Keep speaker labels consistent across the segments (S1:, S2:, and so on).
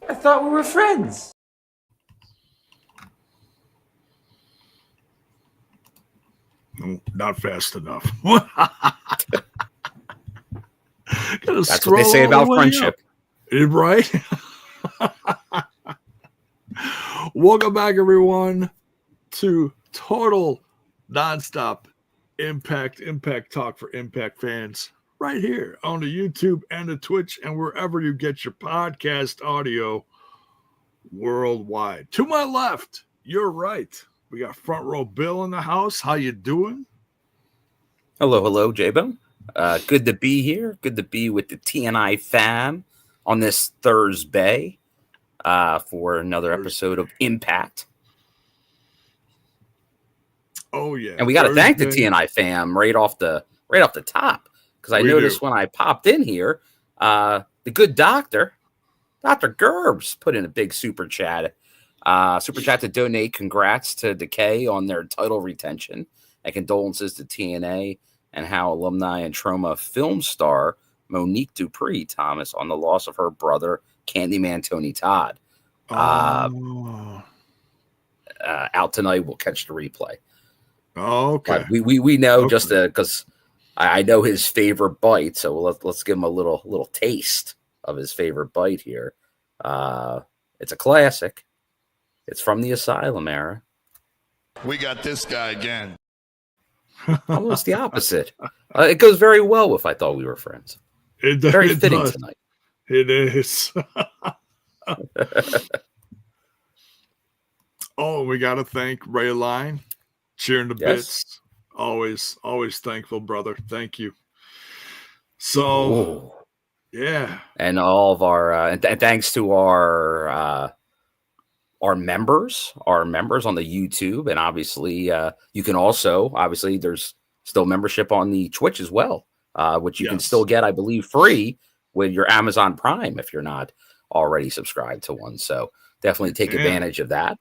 S1: I thought we were friends.
S2: No, not fast enough.
S3: That's what they say about friendship.
S2: Right? Welcome back, everyone, to Total Nonstop Impact Talk for Impact fans, right here on the YouTube and the Twitch and wherever you get your podcast audio worldwide. To my left, you're right. We got Front Row Bill in the house. How you doing?
S3: Hello, J-Bone. Good to be here. Good to be with the TNI fam on this Thursday for another episode of Impact.
S2: Oh yeah,
S3: and we got to thank the TNI fam right off the top, because I noticed when I popped in here, the good Dr. Gerbs put in a big super chat to donate congrats to Decay on their title retention and condolences to TNA and how alumni and trauma film star Monique Dupree Thomas on the loss of her brother Candyman Tony Todd. Out tonight, we'll catch the replay.
S2: Oh, okay.
S3: But we know just because I know his favorite bite, so let's give him a little taste of his favorite bite here. It's a classic. It's from the Asylum era.
S4: We got this guy again.
S3: Almost the opposite. It goes very well with I Thought We Were Friends. Very fitting tonight.
S2: It is. Oh, we got to thank Ray Line. Cheering the bits. Always thankful, brother. Thank you. So, yeah.
S3: And all of our, and thanks to our members on the YouTube. And obviously, you can also, there's still membership on the Twitch as well, which you can still get, I believe, free with your Amazon Prime if you're not already subscribed to one. So definitely take advantage of that.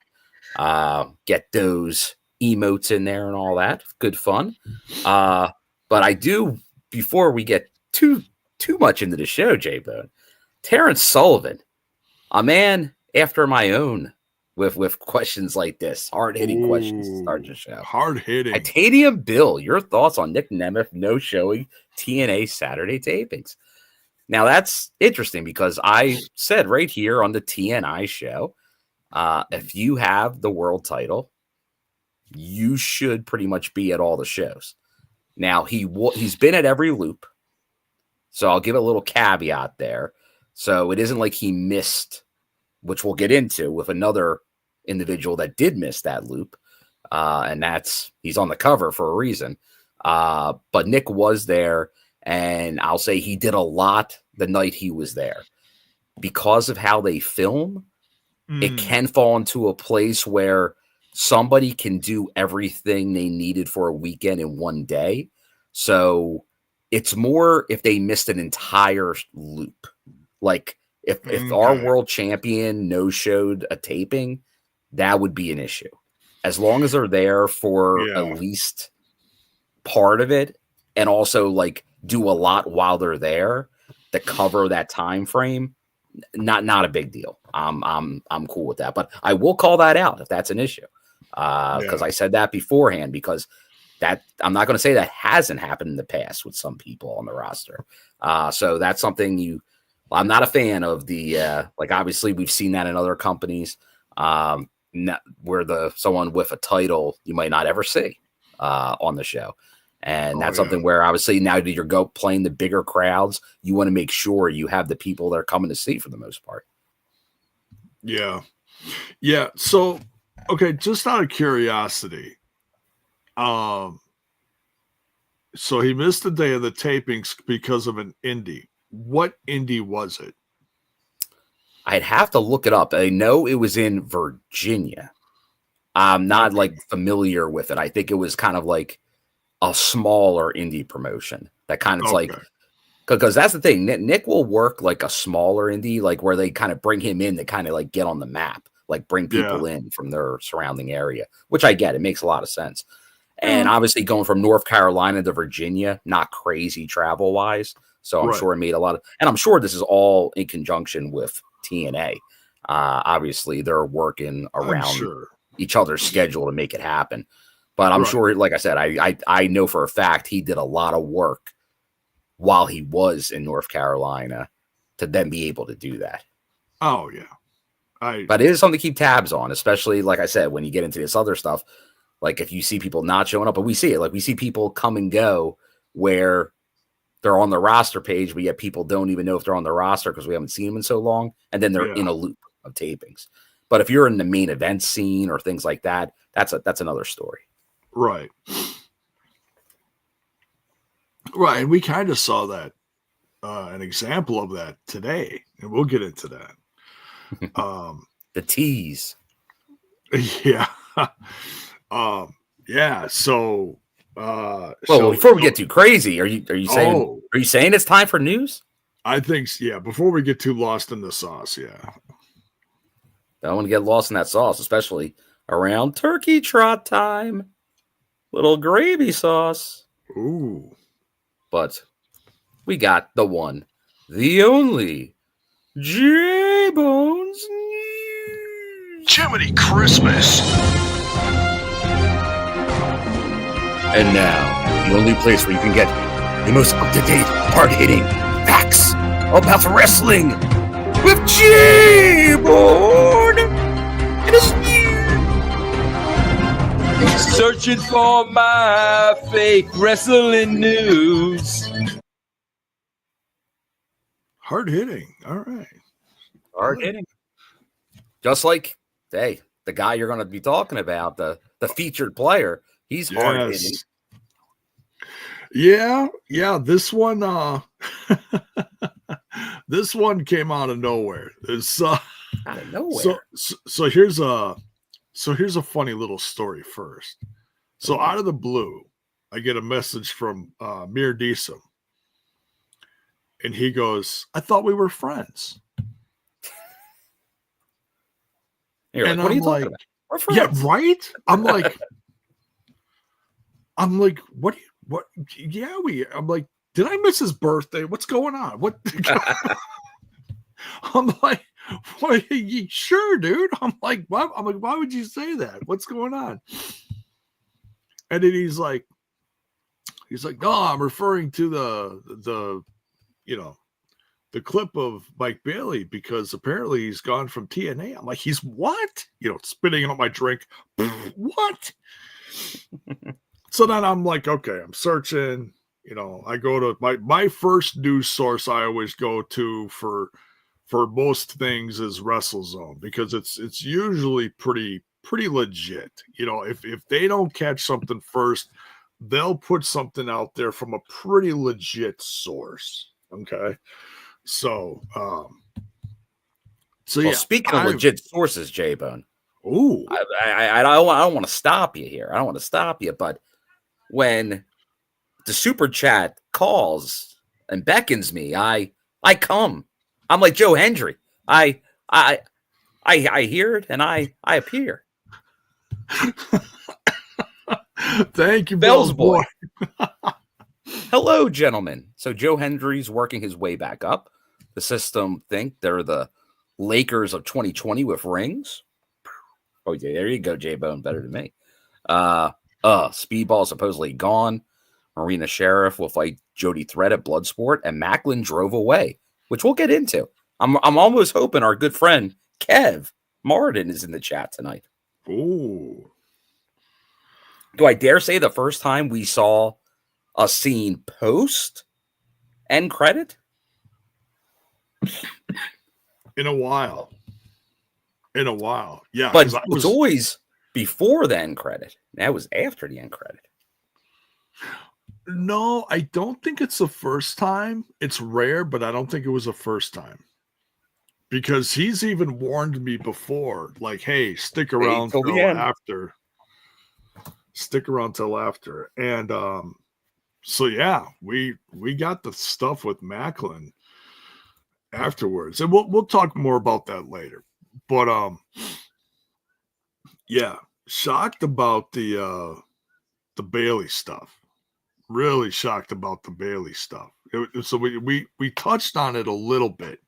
S3: Get those emotes in there and all that. Good fun. But I do, before we get too much into the show, J-Bone, Terrence Sullivan, a man after my own with questions like this, hard-hitting questions to start the show.
S2: Hard-hitting.
S3: Titanium Bill, your thoughts on Nic Nemeth no showing TNA Saturday tapings? Now, that's interesting because I said right here on the TNI show, if you have the world title, you should pretty much be at all the shows. Now, he's been at every loop, so I'll give a little caveat there. So it isn't like he missed, which we'll get into with another individual that did miss that loop, and he's on the cover for a reason. But Nick was there, and I'll say he did a lot the night he was there. Because of how they film, it can fall into a place where somebody can do everything they needed for a weekend in one day. So it's more if they missed an entire loop. Like if our world champion no-showed a taping, that would be an issue. As long as they're there for at least part of it, and also like do a lot while they're there to cover that time frame, not a big deal. I'm cool with that. But I will call that out if that's an issue. Because I said that beforehand, because that I'm not going to say that hasn't happened in the past with some people on the roster. So that's something I'm not a fan of the, like, obviously we've seen that in other companies, where someone with a title you might not ever see on the show. And that's something where obviously now that you're playing the bigger crowds, you want to make sure you have the people that are coming to see for the most part.
S2: Yeah. Yeah. So, okay, just out of curiosity, so he missed the day of the tapings because of an indie. What indie was it?
S3: I'd have to look it up. I know it was in Virginia. I'm not like familiar with it. I think it was kind of like a smaller indie promotion that kind of like, because that's the thing. Nick will work like a smaller indie, like where they kind of bring him in to kind of like get on the map, like bring people in from their surrounding area, which I get. It makes a lot of sense. And obviously going from North Carolina to Virginia, not crazy travel wise. So I'm sure it made a lot of, and I'm sure this is all in conjunction with TNA. Obviously, they're working around
S2: sure.
S3: each other's schedule to make it happen. But I'm
S2: Right.
S3: sure, like I said, I know for a fact he did a lot of work while he was in North Carolina to then be able to do that.
S2: Oh, yeah.
S3: But it is something to keep tabs on, especially, like I said, when you get into this other stuff. Like if you see people not showing up, but we see it. Like we see people come and go where they're on the roster page, but yet people don't even know if they're on the roster because we haven't seen them in so long. And then they're in a loop of tapings. But if you're in the main event scene or things like that, that's another story.
S2: Right. Right. And we kind of saw that, an example of that today. And we'll get into that.
S3: The tease.
S2: Yeah. Yeah. So,
S3: before we get too crazy, are you saying it's time for news?
S2: I think, yeah. Before we get too lost in the sauce, yeah.
S3: Don't want to get lost in that sauce, especially around turkey trot time. Little gravy sauce.
S2: Ooh.
S3: But we got the one, the only J-Bones News.
S1: Jiminy Christmas.
S3: And now, the only place where you can get the most up-to-date, hard-hitting facts about wrestling with J-Bone and his news.
S5: Searching for my fake wrestling news.
S2: Hard hitting. All right.
S3: Hard hitting. Just like, hey, the guy you're going to be talking about, the featured player, he's hard hitting.
S2: Yeah. This one, this one came out of nowhere. It's
S3: out of nowhere.
S2: So here's a funny little story first. So out of the blue, I get a message from Mir Deesum. And he goes, I thought we were friends.
S3: You're
S2: and
S3: like, what
S2: I'm
S3: are you talking
S2: like,
S3: about? We're friends.
S2: Yeah, right? I'm like, what? Yeah, I'm like, did I miss his birthday? What's going on? What? I'm like, what? Sure, dude. I'm like, why would you say that? What's going on? And then he's like, no, I'm referring to the clip of Mike Bailey because apparently he's gone from TNA. I'm like, he's what? Spitting out my drink. What? So then I'm like, okay, I'm searching. I go to my first news source I always go to for most things is WrestleZone because it's usually pretty legit. If they don't catch something first, they'll put something out there from a pretty legit source. Okay. So yeah.
S3: Speaking of legit sources, J-Bone.
S2: Ooh.
S3: I don't want to stop you here. I don't want to stop you, but when the super chat calls and beckons me, I come. I'm like Joe Hendry. I hear it and I appear.
S2: Thank you,
S3: Bell's boy. Hello, gentlemen. So Joe Hendry's working his way back up. The system think they're the Lakers of 2020 with rings. Oh, yeah, there you go, J-Bone. Better than me. Speedball supposedly gone. Marina Sheriff will fight Jody Threat at Bloodsport, and Maclin drove away, which we'll get into. I'm almost hoping our good friend Kev Martin is in the chat tonight.
S2: Ooh.
S3: Do I dare say the first time we saw a scene post end credit?
S2: In a while. Yeah.
S3: But it was always before the end credit. That was after the end credit.
S2: No, I don't think it's the first time. It's rare, but I don't think it was the first time. Because he's even warned me before, like, hey, stick around till after. Stick around till after. And so yeah, we got the stuff with Maclin afterwards. And we'll talk more about that later. But yeah, shocked about the Bailey stuff. Really shocked about the Bailey stuff. So we touched on it a little bit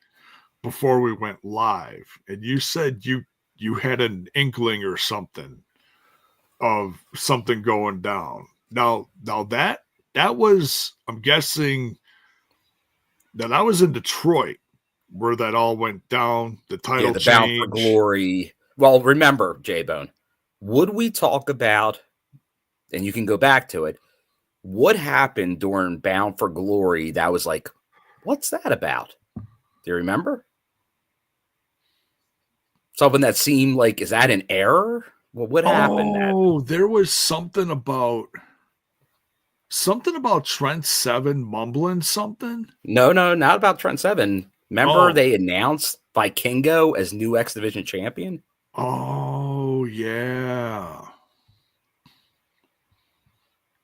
S2: before we went live, and you said you had an inkling or something of something going down. Now that was, I'm guessing that I was in Detroit where that all went down. The title
S3: the
S2: change.
S3: Bound for Glory. Well, remember, J-Bone, would we talk about, and you can go back to it, what happened during Bound for Glory that was like, what's that about? Do you remember? Something that seemed like, is that an error? Well, what happened?
S2: Oh, there was something about Trent Seven mumbling something.
S3: No, not about Trent Seven. Remember they announced Vikingo as new X Division champion?
S2: Oh, yeah.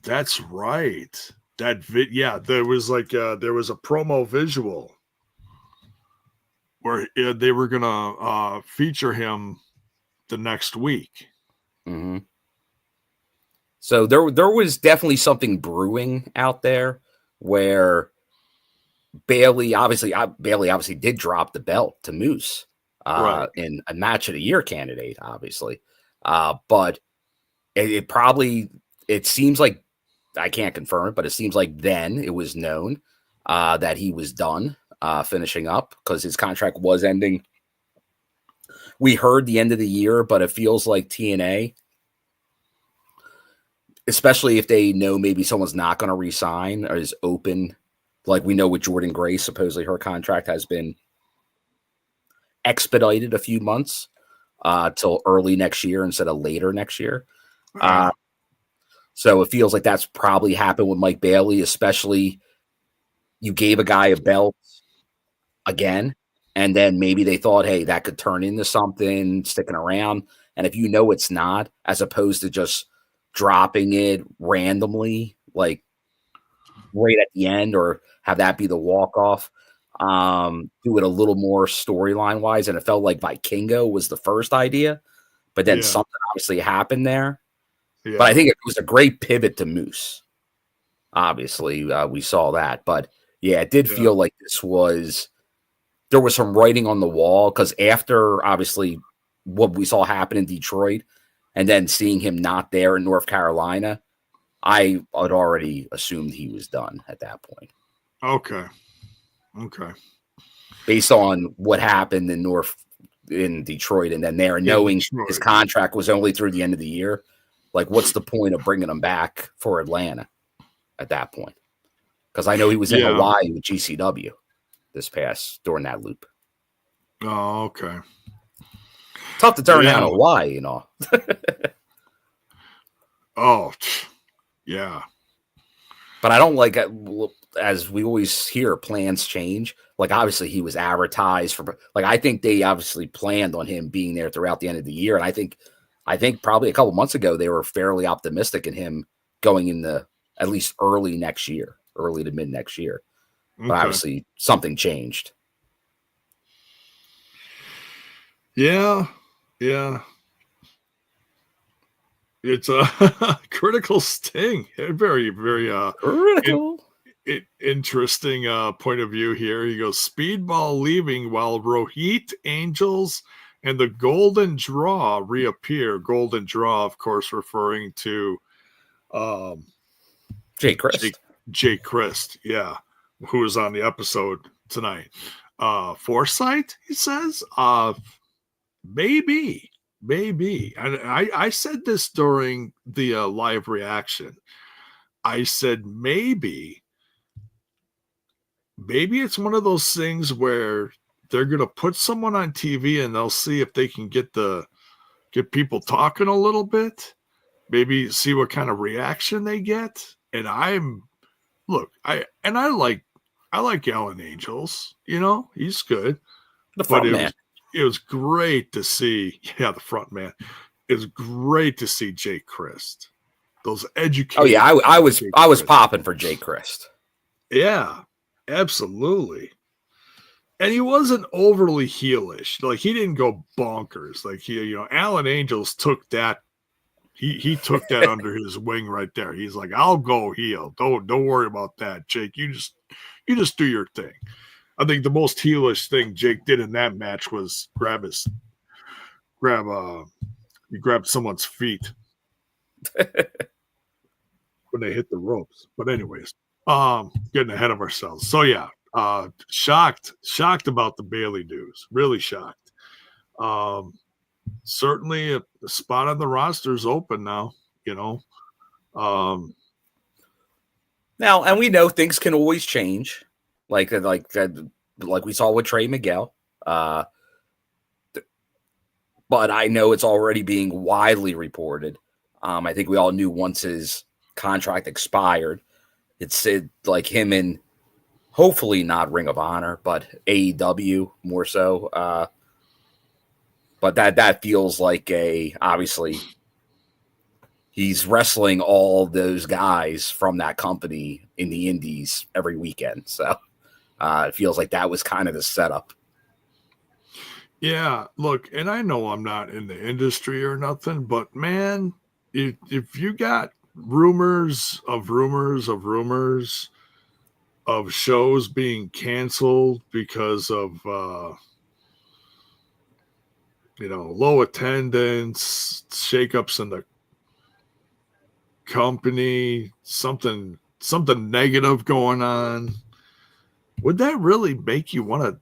S2: That's right. There was there was a promo visual where they were gonna feature him the next week.
S3: Mm-hmm. So there was definitely something brewing out there where Bailey obviously did drop the belt to Moose in a match of the year candidate, obviously. But it seems like, I can't confirm it, but it seems like then it was known that he was done finishing up because his contract was ending. We heard the end of the year, but it feels like TNA, especially if they know maybe someone's not going to re-sign or is open. Like we know with Jordan Gray, supposedly her contract has been expedited a few months till early next year instead of later next year. So it feels like that's probably happened with Mike Bailey, especially you gave a guy a belt again, and then maybe they thought, hey, that could turn into something, sticking around. And if you know it's not, as opposed to just dropping it randomly, like right at the end, or have that be the walk-off, do it a little more storyline-wise. And it felt like Vikingo was the first idea, but then something obviously happened there. Yeah. But I think it was a great pivot to Moose. Obviously, we saw that. But, yeah, it did feel like there was some writing on the wall, because after, obviously, what we saw happen in Detroit and then seeing him not there in North Carolina, I had already assumed he was done at that point.
S2: Okay.
S3: Based on what happened in Detroit and then there, knowing his contract was only through the end of the year. Like, what's the point of bringing him back for Atlanta at that point? Because I know he was in Hawaii with GCW during that loop.
S2: Oh, okay.
S3: Tough to turn down Hawaii,
S2: Oh, yeah.
S3: But I don't like, as we always hear, plans change. Like, obviously, he was advertised for, like, I think they obviously planned on him being there throughout the end of the year. And I think probably a couple months ago, they were fairly optimistic in him going in at least early to mid next year. Okay. But obviously something changed.
S2: Yeah. It's a critical sting. Very, very
S3: critical.
S2: Interesting point of view here. He goes, Speedball leaving while Rohit, Angels, and the Golden Draw reappear. Golden Draw, of course, referring to
S3: Jay Crist.
S2: Jay Crist, yeah, who was on the episode tonight. Foresight, he says? Maybe. And I said this during the live reaction. I said maybe it's one of those things where they're going to put someone on TV and they'll see if they can get people talking a little bit, maybe see what kind of reaction they get. And I like Alan Angels, he's good.
S3: The front man.
S2: It was great to see, the front man. It was great to see Jay Crist. Those educated.
S3: Oh yeah, I was popping for Jay Crist.
S2: Yeah, absolutely. And he wasn't overly heelish. Like, he didn't go bonkers. Like, Alan Angels took that. He took that under his wing right there. He's like, I'll go heel. Don't worry about that, Jake. You just do your thing. I think the most heelish thing Jake did in that match was he grabbed someone's feet when they hit the ropes. But anyways, getting ahead of ourselves. So yeah, shocked about the Bailey news. Really shocked. Certainly a spot on the roster is open now, you know.
S3: Now, and we know things can always change, like we saw with Trey Miguel. But I know it's already being widely reported. I think we all knew once his contract expired, it said like him in hopefully not Ring of Honor, but AEW more so. But that feels like obviously he's wrestling all those guys from that company in the indies every weekend. So it feels like that was kind of the setup.
S2: Yeah, look, and I know I'm not in the industry or nothing, but man, if you got rumors of shows being canceled because of low attendance, shakeups in the company, something negative going on, would that really make you want to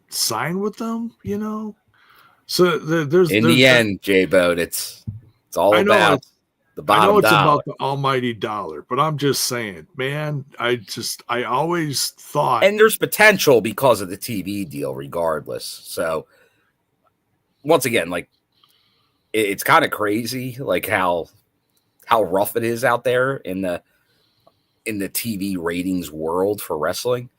S2: sign with them? So there's
S3: the end, J-Boat, it's all about the bottom. I know it's dollar.
S2: About the almighty dollar, but I'm just saying, man, I always thought,
S3: and there's potential because of the TV deal regardless. So once again, like it's kind of crazy, like how rough it is out there in the TV ratings world for wrestling.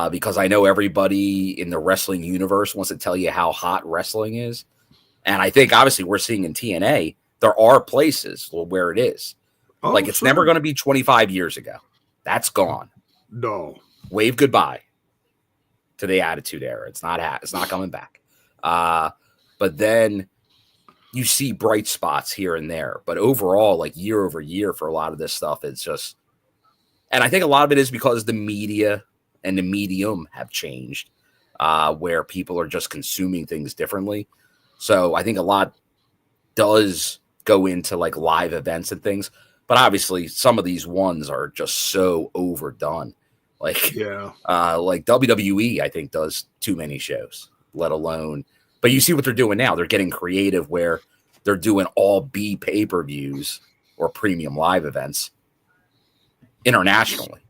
S3: Because I know everybody in the wrestling universe wants to tell you how hot wrestling is. And I think obviously we're seeing in TNA, there are places where it is. Oh, like it's never going to be 25 years ago. That's gone.
S2: No.
S3: Wave goodbye to the Attitude Era. It's not coming back. But then you see bright spots here and there. But overall, like year over year for a lot of this stuff, it's just, and I think a lot of it is because the media and the medium have changed, where people are just consuming things differently. So I think a lot does go into like live events and things, but obviously some of these ones are just so overdone. Like WWE, I think does too many shows, let alone, but you see what they're doing now. They're getting creative where they're doing all B pay-per-views or premium live events internationally.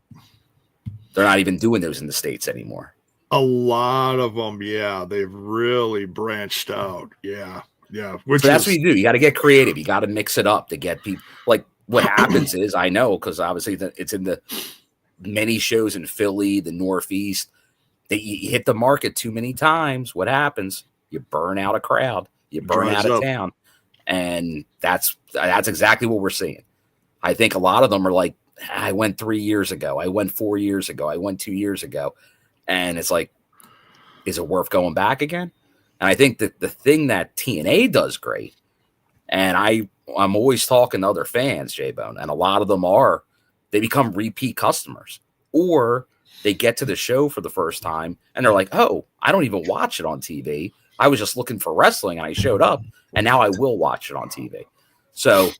S3: They're not even doing those in the States anymore.
S2: A lot of them, yeah. They've really branched out. Yeah.
S3: So that's what you do. You got to get creative. You got to mix it up to get people. Like what happens is, I know, because obviously it's in the many shows in Philly, the Northeast. You hit the market too many times. What happens? You burn out a crowd. You burn out of town. And that's exactly what we're seeing. I think a lot of them are like, I went 3 years ago. I went 4 years ago. I went 2 years ago. And it's like, is it worth going back again? And I think that the thing that TNA does great, and I'm always talking to other fans, J-Bone, and a lot of them they become repeat customers, or they get to the show for the first time and they're like, oh, I don't even watch it on TV. I was just looking for wrestling and I showed up and now I will watch it on TV. So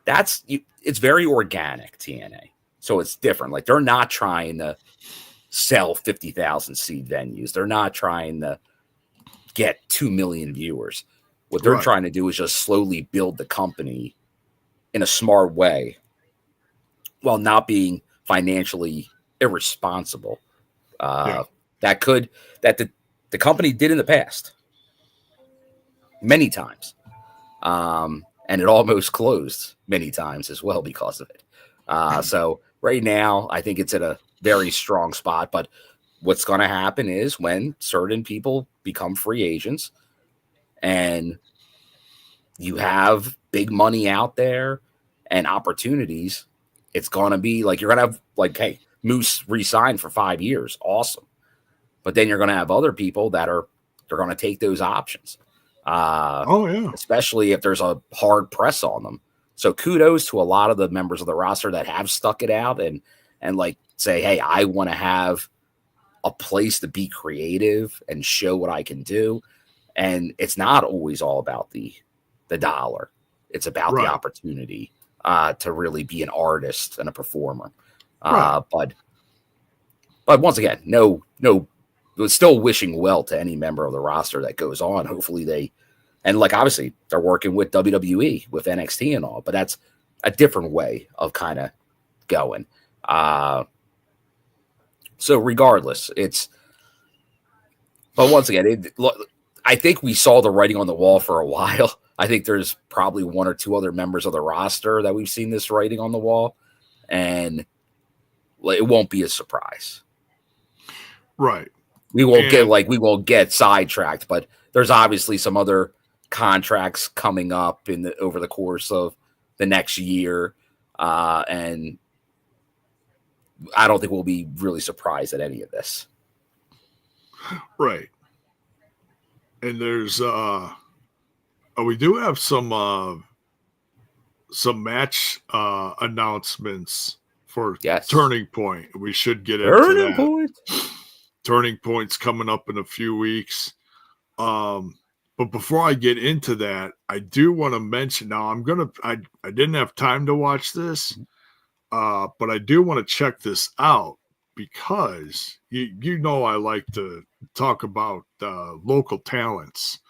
S3: it's very organic, TNA. So it's different. Like they're not trying to sell 50,000 seat venues. They're not trying to get 2 million viewers. What they're trying to do is just slowly build the company in a smart way while not being financially irresponsible. That the company did in the past many times. And it almost closed many times as well because of it. So right now, I think it's at a very strong spot. But what's going to happen is when certain people become free agents and you have big money out there and opportunities, it's going to be like you're going to have like, hey, Moose re-signed for 5 years. Awesome. But then you're going to have other people they're going to take those options. Especially if there's a hard press on them. So kudos to a lot of the members of the roster that have stuck it out and like say, hey, I want to have a place to be creative and show what I can do. And it's not always all about the dollar. It's about the opportunity to really be an artist and a performer. But once again, no, still wishing well to any member of the roster that goes on. Hopefully obviously they're working with WWE, with NXT and all, but that's a different way of kind of going. So regardless, but once again, I think we saw the writing on the wall for a while. I think there's probably one or two other members of the roster that we've seen this writing on the wall, and it won't be a surprise.
S2: Right.
S3: We won't get sidetracked, but there's obviously some other contracts coming up over the course of the next year, and I don't think we'll be really surprised at any of this.
S2: Right. And there's we do have some match announcements for Turning Point. We should get into
S3: Turning
S2: that.
S3: Point.
S2: Turning Point's coming up in a few weeks. But before I get into that, I do want to mention now I didn't have time to watch this, but I do want to check this out because you know I like to talk about local talents,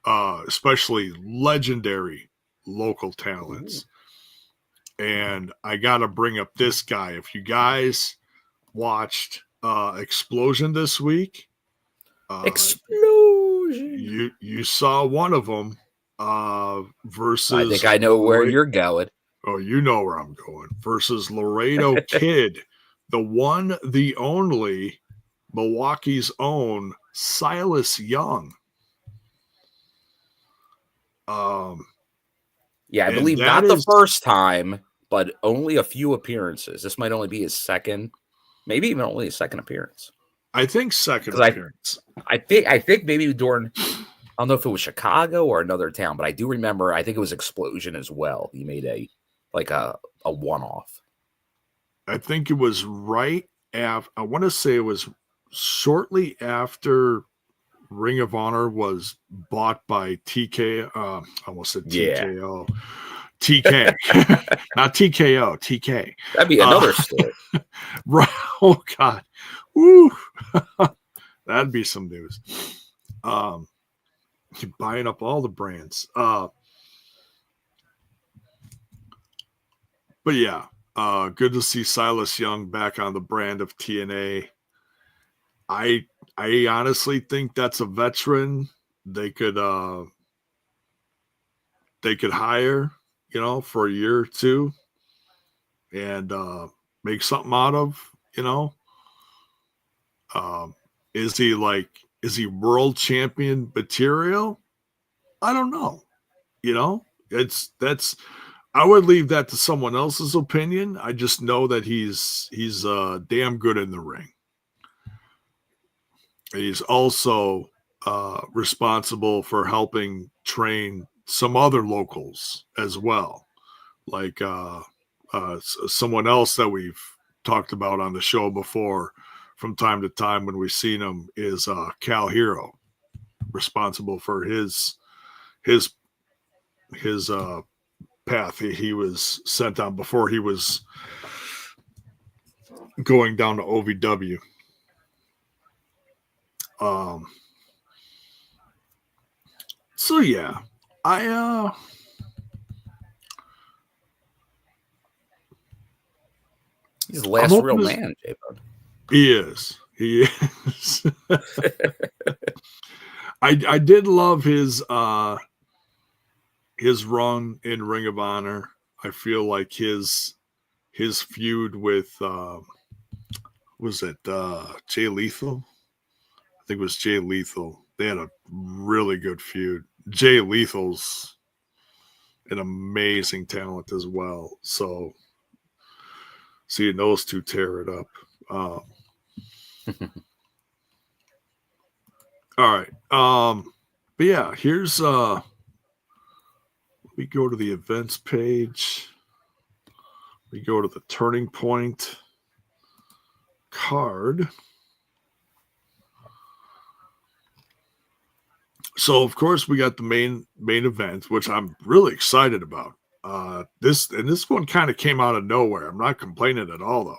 S2: especially legendary local talents. And I got to bring up this guy. If you guys watched Explosion this week,
S3: Explosion,
S2: you saw one of them versus.
S3: I think I know where you're going.
S2: Oh, you know where I'm going. Versus Laredo Kid, the one, the only, Milwaukee's own Silas Young.
S3: Yeah, I believe not the first time, but only a few appearances. This might only be his second, maybe even only his second appearance.
S2: I think second appearance.
S3: I think maybe during, I don't know if it was Chicago or another town, but I do remember, I think it was Explosion as well. He made a one-off.
S2: I think it was right after, I want to say it was shortly after Ring of Honor was bought by TK. I almost said TKO. Yeah. TK. Not TKO, TK.
S3: That'd be another story.
S2: Right. Oh, God. Woo. That'd be some news. You're buying up all the brands. But yeah, good to see Silas Young back on the brand of TNA. I honestly think that's a veteran they could hire, for a year or two and make something out of, Is he world champion material? I don't know. I would leave that to someone else's opinion. I just know that he's damn good in the ring. He's also responsible for helping train some other locals as well, like someone else that we've talked about on the show before from time to time when we've seen him is Cal Hero, responsible for his path he was sent on before he was going down to OVW. So yeah,
S3: he's the last real man, J-Bud.
S2: He is. I did love his run in Ring of Honor. I feel like his feud with was it Jay Lethal? I think it was Jay Lethal. They had a really good feud. Jay Lethal's an amazing talent as well. So seeing those two tear it up. All right. But yeah, here's we go to the events page. We go to the Turning Point card. So of course we got the main event, which I'm really excited about. This one kind of came out of nowhere. I'm not complaining at all though.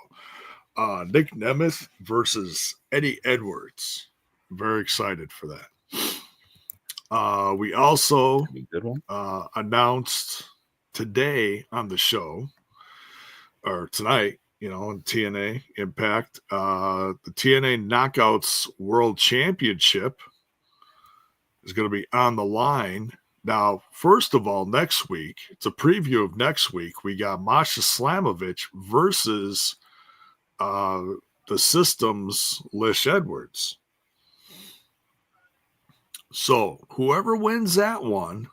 S2: Nic Nemeth versus Eddie Edwards. Very excited for that. We also announced today on the show, or tonight, on TNA Impact, the TNA Knockouts World Championship is going to be on the line. Now, first of all, next week, it's a preview of next week. We got Masha Slamovich versus the System's Lish Edwards. So whoever wins that one,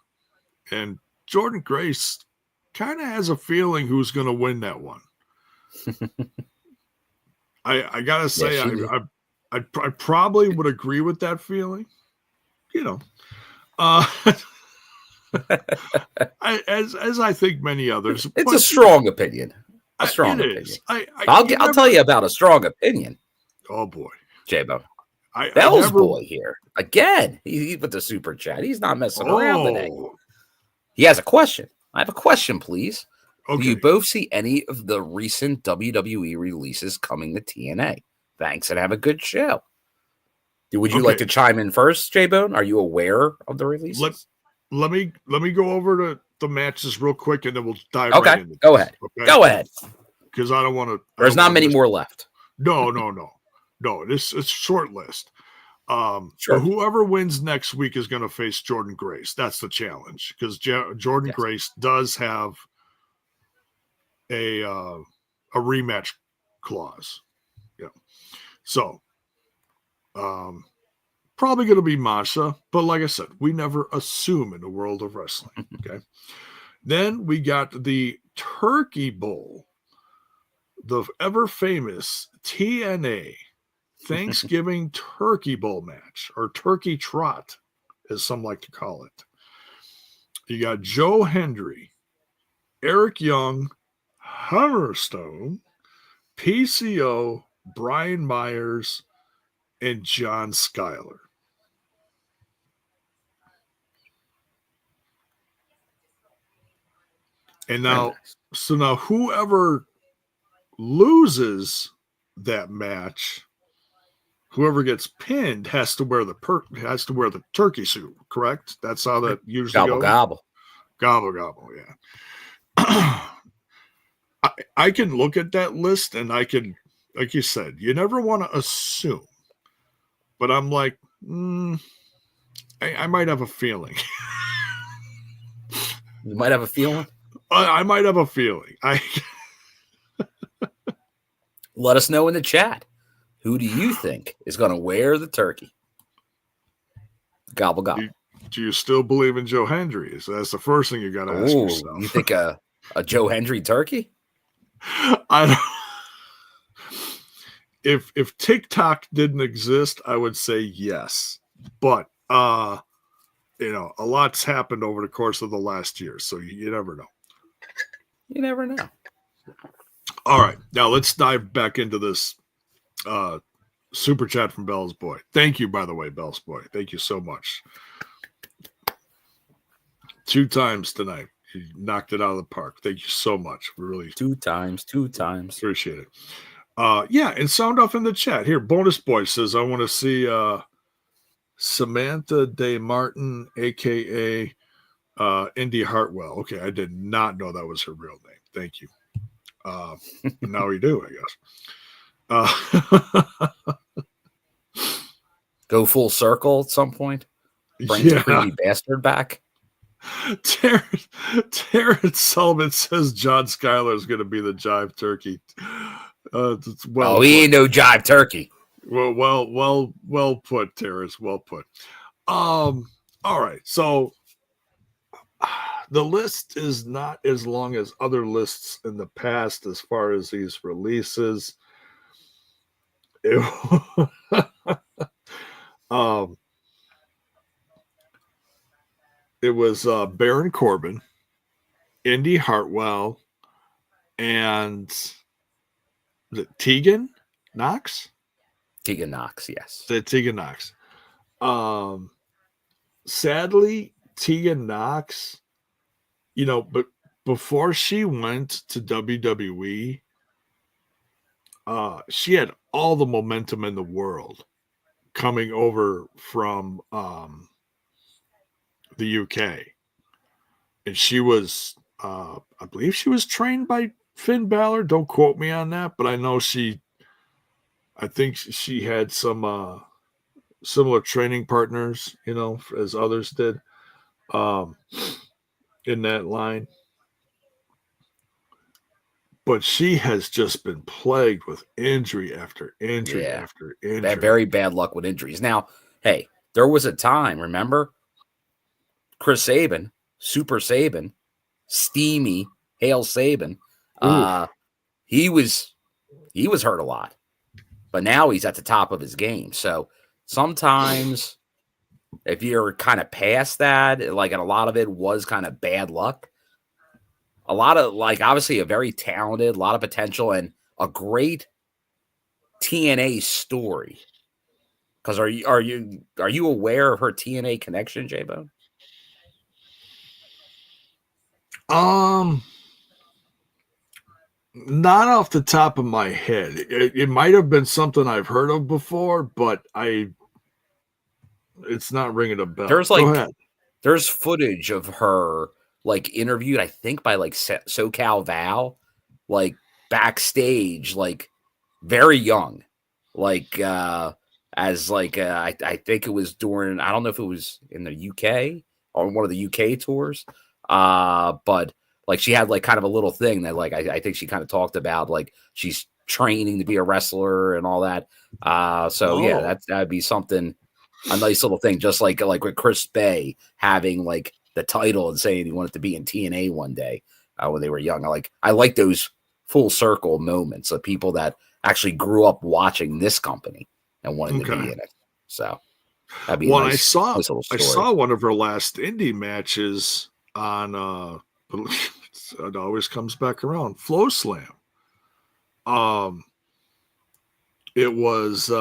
S2: and Jordan Grace kind of has a feeling who's going to win that one. I gotta say, I probably would agree with that feeling. As I think many others.
S3: It's a strong opinion. A strong opinion. I'll tell you about a strong opinion.
S2: Oh boy,
S3: J-Bo. Bell's boy here again. He with the super chat. He's not messing around today. He has a question. I have a question, please. Okay. Do you both see any of the recent WWE releases coming to TNA? Thanks, and have a good show. Would you like to chime in first, J-Bone? Are you aware of the releases?
S2: Let me go over to the matches real quick, and then we'll dive right into
S3: Go ahead. Okay? Go ahead.
S2: Because I don't want to.
S3: There's not many more left.
S2: No. It's a short list.
S3: Sure.
S2: So whoever wins next week is going to face Jordan Grace. That's the challenge, because Jordan Grace does have a rematch clause. Yeah. So. Probably going to be Masha, but like I said, we never assume in the world of wrestling. Okay. Then we got the Turkey Bowl, the ever famous TNA Thanksgiving Turkey Bowl match, or Turkey Trot, as some like to call it. You got Joe Hendry, Eric Young, Hammerstone, PCO, Brian Myers, and John Schuyler. And now, so whoever loses that match, whoever gets pinned has to wear the turkey suit. Correct? That's how that usually goes. Gobble. Yeah. I can look at that list and I can, like you said, you never want to assume. But I'm like, I might have a feeling.
S3: You might have a feeling?
S2: I might have a feeling.
S3: Let us know in the chat. Who do you think is going to wear the turkey? Gobble, gobble.
S2: Do you still believe in Joe Hendry? So that's the first thing you got to ask yourself.
S3: You think a Joe Hendry turkey?
S2: I don't. If TikTok didn't exist, I would say yes. But a lot's happened over the course of the last year, so you never know.
S3: You never know.
S2: All right, now let's dive back into this super chat from Bell's Boy. Thank you, by the way, Bell's Boy. Thank you so much. 2 times tonight. You knocked it out of the park. Thank you so much. We really
S3: 2 times.
S2: Appreciate it. And sound off in the chat. Here, Bonus Boy says, I want to see Samantha Day Martin, a.k.a. Indy Hartwell. Okay, I did not know that was her real name. Thank you. Now we do, I guess.
S3: Go full circle at some point. Bring the creepy bastard back.
S2: Terrence Sullivan says John Schuyler is going to be the jive turkey.
S3: He ain't no jive turkey.
S2: Well put, Terrence. Well put. All right. So the list is not as long as other lists in the past as far as these releases. It was Baron Corbin, Indy Hartwell, and Tegan Knox?
S3: Tegan Knox, yes.
S2: Tegan Knox. sadly, Tegan Knox, but before she went to WWE, she had all the momentum in the world coming over from the UK. And she was, I believe she was trained by Finn Balor. Don't quote me on that, but I know I think she had some similar training partners, as others did in that line. But she has just been plagued with injury after injury after injury.
S3: That very bad luck with injuries. Now, hey, there was a time, remember? Chris Sabin, Super Sabin, Steamy, Hail Sabin. He was hurt a lot. But now he's at the top of his game. So sometimes if you're kind of past that, and a lot of it was kind of bad luck. A lot of obviously a very talented, a lot of potential, and a great TNA story. Because are you aware of her TNA connection, J-Bone?
S2: Not off the top of my head. It might have been something I've heard of before, but it's not ringing a bell.
S3: There's footage of her interviewed, I think, by SoCal Val, backstage, very young, as I think it was during, I don't know if it was in the UK or one of the UK tours, but she had kind of a little thing that I think she kind of talked about she's training to be a wrestler and all that. Yeah, that'd be something, a nice little thing, just like with Chris Bey having the title and saying he wanted to be in TNA one day when they were young. I like those full circle moments of people that actually grew up watching this company and wanted to be in it. So that'd be
S2: I saw one of her last indie matches on it always comes back around, Flow Slam. It was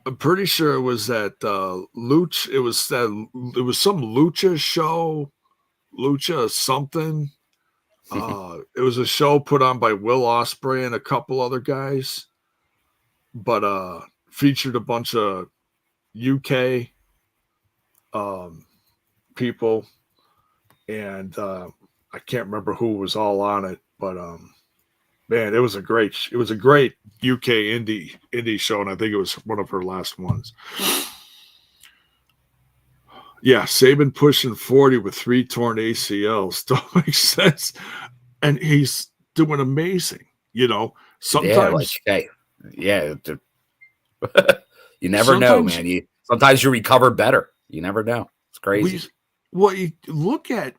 S2: I'm pretty sure it was that Lucha. It was some Lucha show, Lucha something. It was a show put on by Will Ospreay and a couple other guys, but featured a bunch of UK people, and I can't remember who was all on it, but man, it was a great UK indie show, and I think it was one of her last ones. Yeah, Sabin pushing 40 with 3 torn ACLs. Don't make sense. And he's doing amazing. Sometimes.
S3: You never know, man. Sometimes you recover better. You never know. It's crazy.
S2: You look at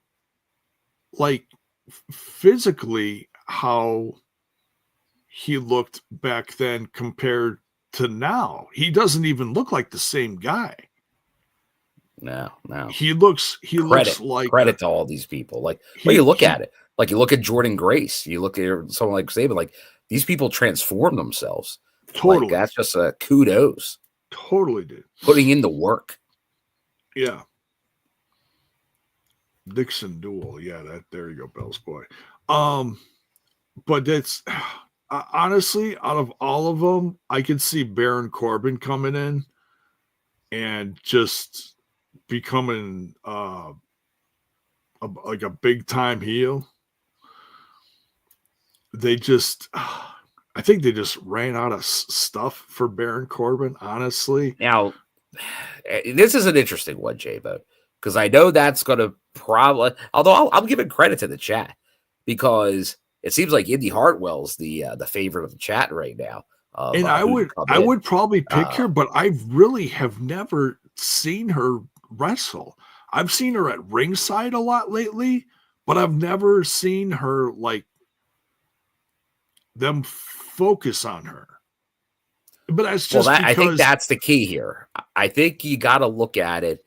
S2: physically how he looked back then compared to now. He doesn't even look like the same guy.
S3: No.
S2: He looks like
S3: credit to all these people. You look at it. You look at Jordan Grace. You look at someone like Sabin. These people transform themselves.
S2: Totally.
S3: That's just a kudos.
S2: Totally, dude.
S3: Putting in the work.
S2: Yeah. Dixon Duel. Yeah, there you go, Bell's boy. But it's honestly, out of all of them, I could see Baron Corbin coming in and just becoming a big time heel. I think they just ran out of stuff for Baron Corbin, honestly.
S3: Now, this is an interesting one, J-Bo, because I know that's going to probably, although I'm giving credit to the chat, because it seems like Indy Hartwell's the favorite of the chat right now.
S2: And I would probably pick her, but I really have never seen her wrestle. I've seen her at ringside a lot lately, but I've never seen her them focus on her. But that's just because
S3: I think that's the key here. I think you got to look at it.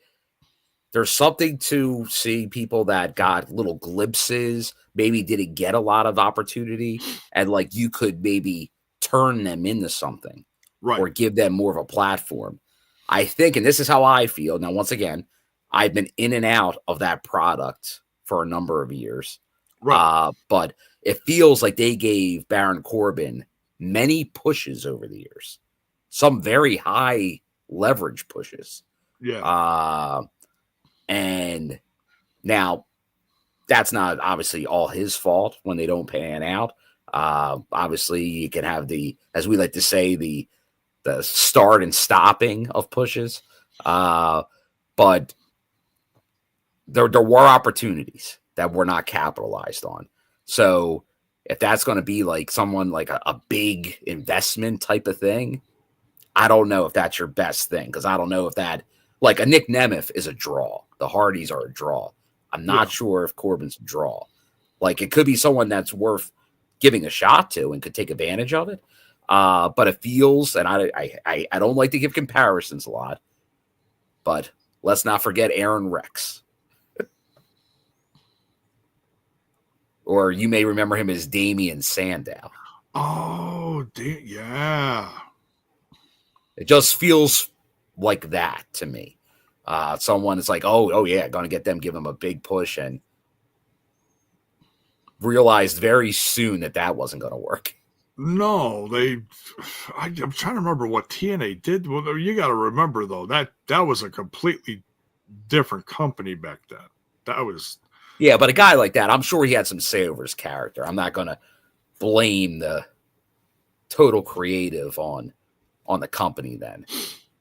S3: There's something to see people that got little glimpses, maybe didn't get a lot of opportunity, and you could maybe turn them into something,
S2: right,
S3: or give them more of a platform. I think, and this is how I feel. Now, once again, I've been in and out of that product for a number of years.
S2: Right.
S3: But it feels like they gave Baron Corbin many pushes over the years. Some very high leverage pushes.
S2: Yeah.
S3: And now that's not obviously all his fault when they don't pan out. Obviously you can have as we like to say, the start and stopping of pushes. But there were opportunities that were not capitalized on. So if that's going to be like someone like a big investment type of thing, I don't know if that's your best thing. Cause I don't know if that, like a Nic Nemeth is a draw. The Hardys are a draw. I'm not sure if Corbin's a draw. Like it could be someone that's worth giving a shot to and could take advantage of it. But it feels, and I don't like to give comparisons a lot, but let's not forget Aaron Rex. Or you may remember him as Damian Sandow.
S2: Oh, yeah.
S3: It just feels like that to me. Someone is like, oh yeah, going to get them, give them a big push, and realized very soon that wasn't going to work.
S2: No, I'm trying to remember what TNA did. Well, you got to remember though that was a completely different company back then. That was.
S3: Yeah, but a guy like that, I'm sure he had some say over his character. I'm not going to blame the total creative on the company then.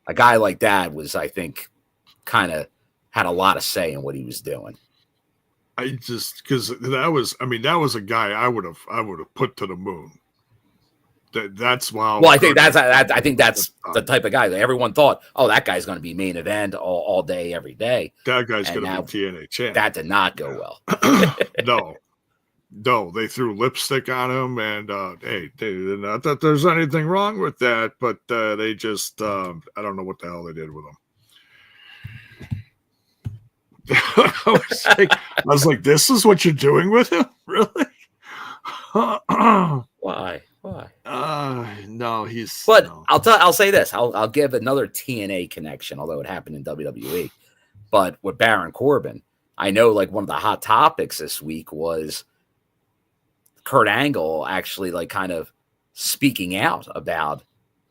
S3: A guy like that was, I think, kind of had a lot of say in what he was doing.
S2: Because that was a guy I would have put to the moon. That's why.
S3: Well, I think that's the type of guy that everyone thought, oh, that guy's going to be main event all day, every day.
S2: That guy's going to be TNA champ.
S3: That did not go well.
S2: No, they threw lipstick on him, and hey, not that there's anything wrong with that, but they just I don't know what the hell they did with him. I was like, this is what you're doing with him, really?
S3: Why?
S2: No, he's.
S3: But
S2: no.
S3: I'll say this. I'll give another TNA connection, although it happened in WWE. But with Baron Corbin, I know like one of the hot topics this week was Kurt Angle actually like kind of speaking out about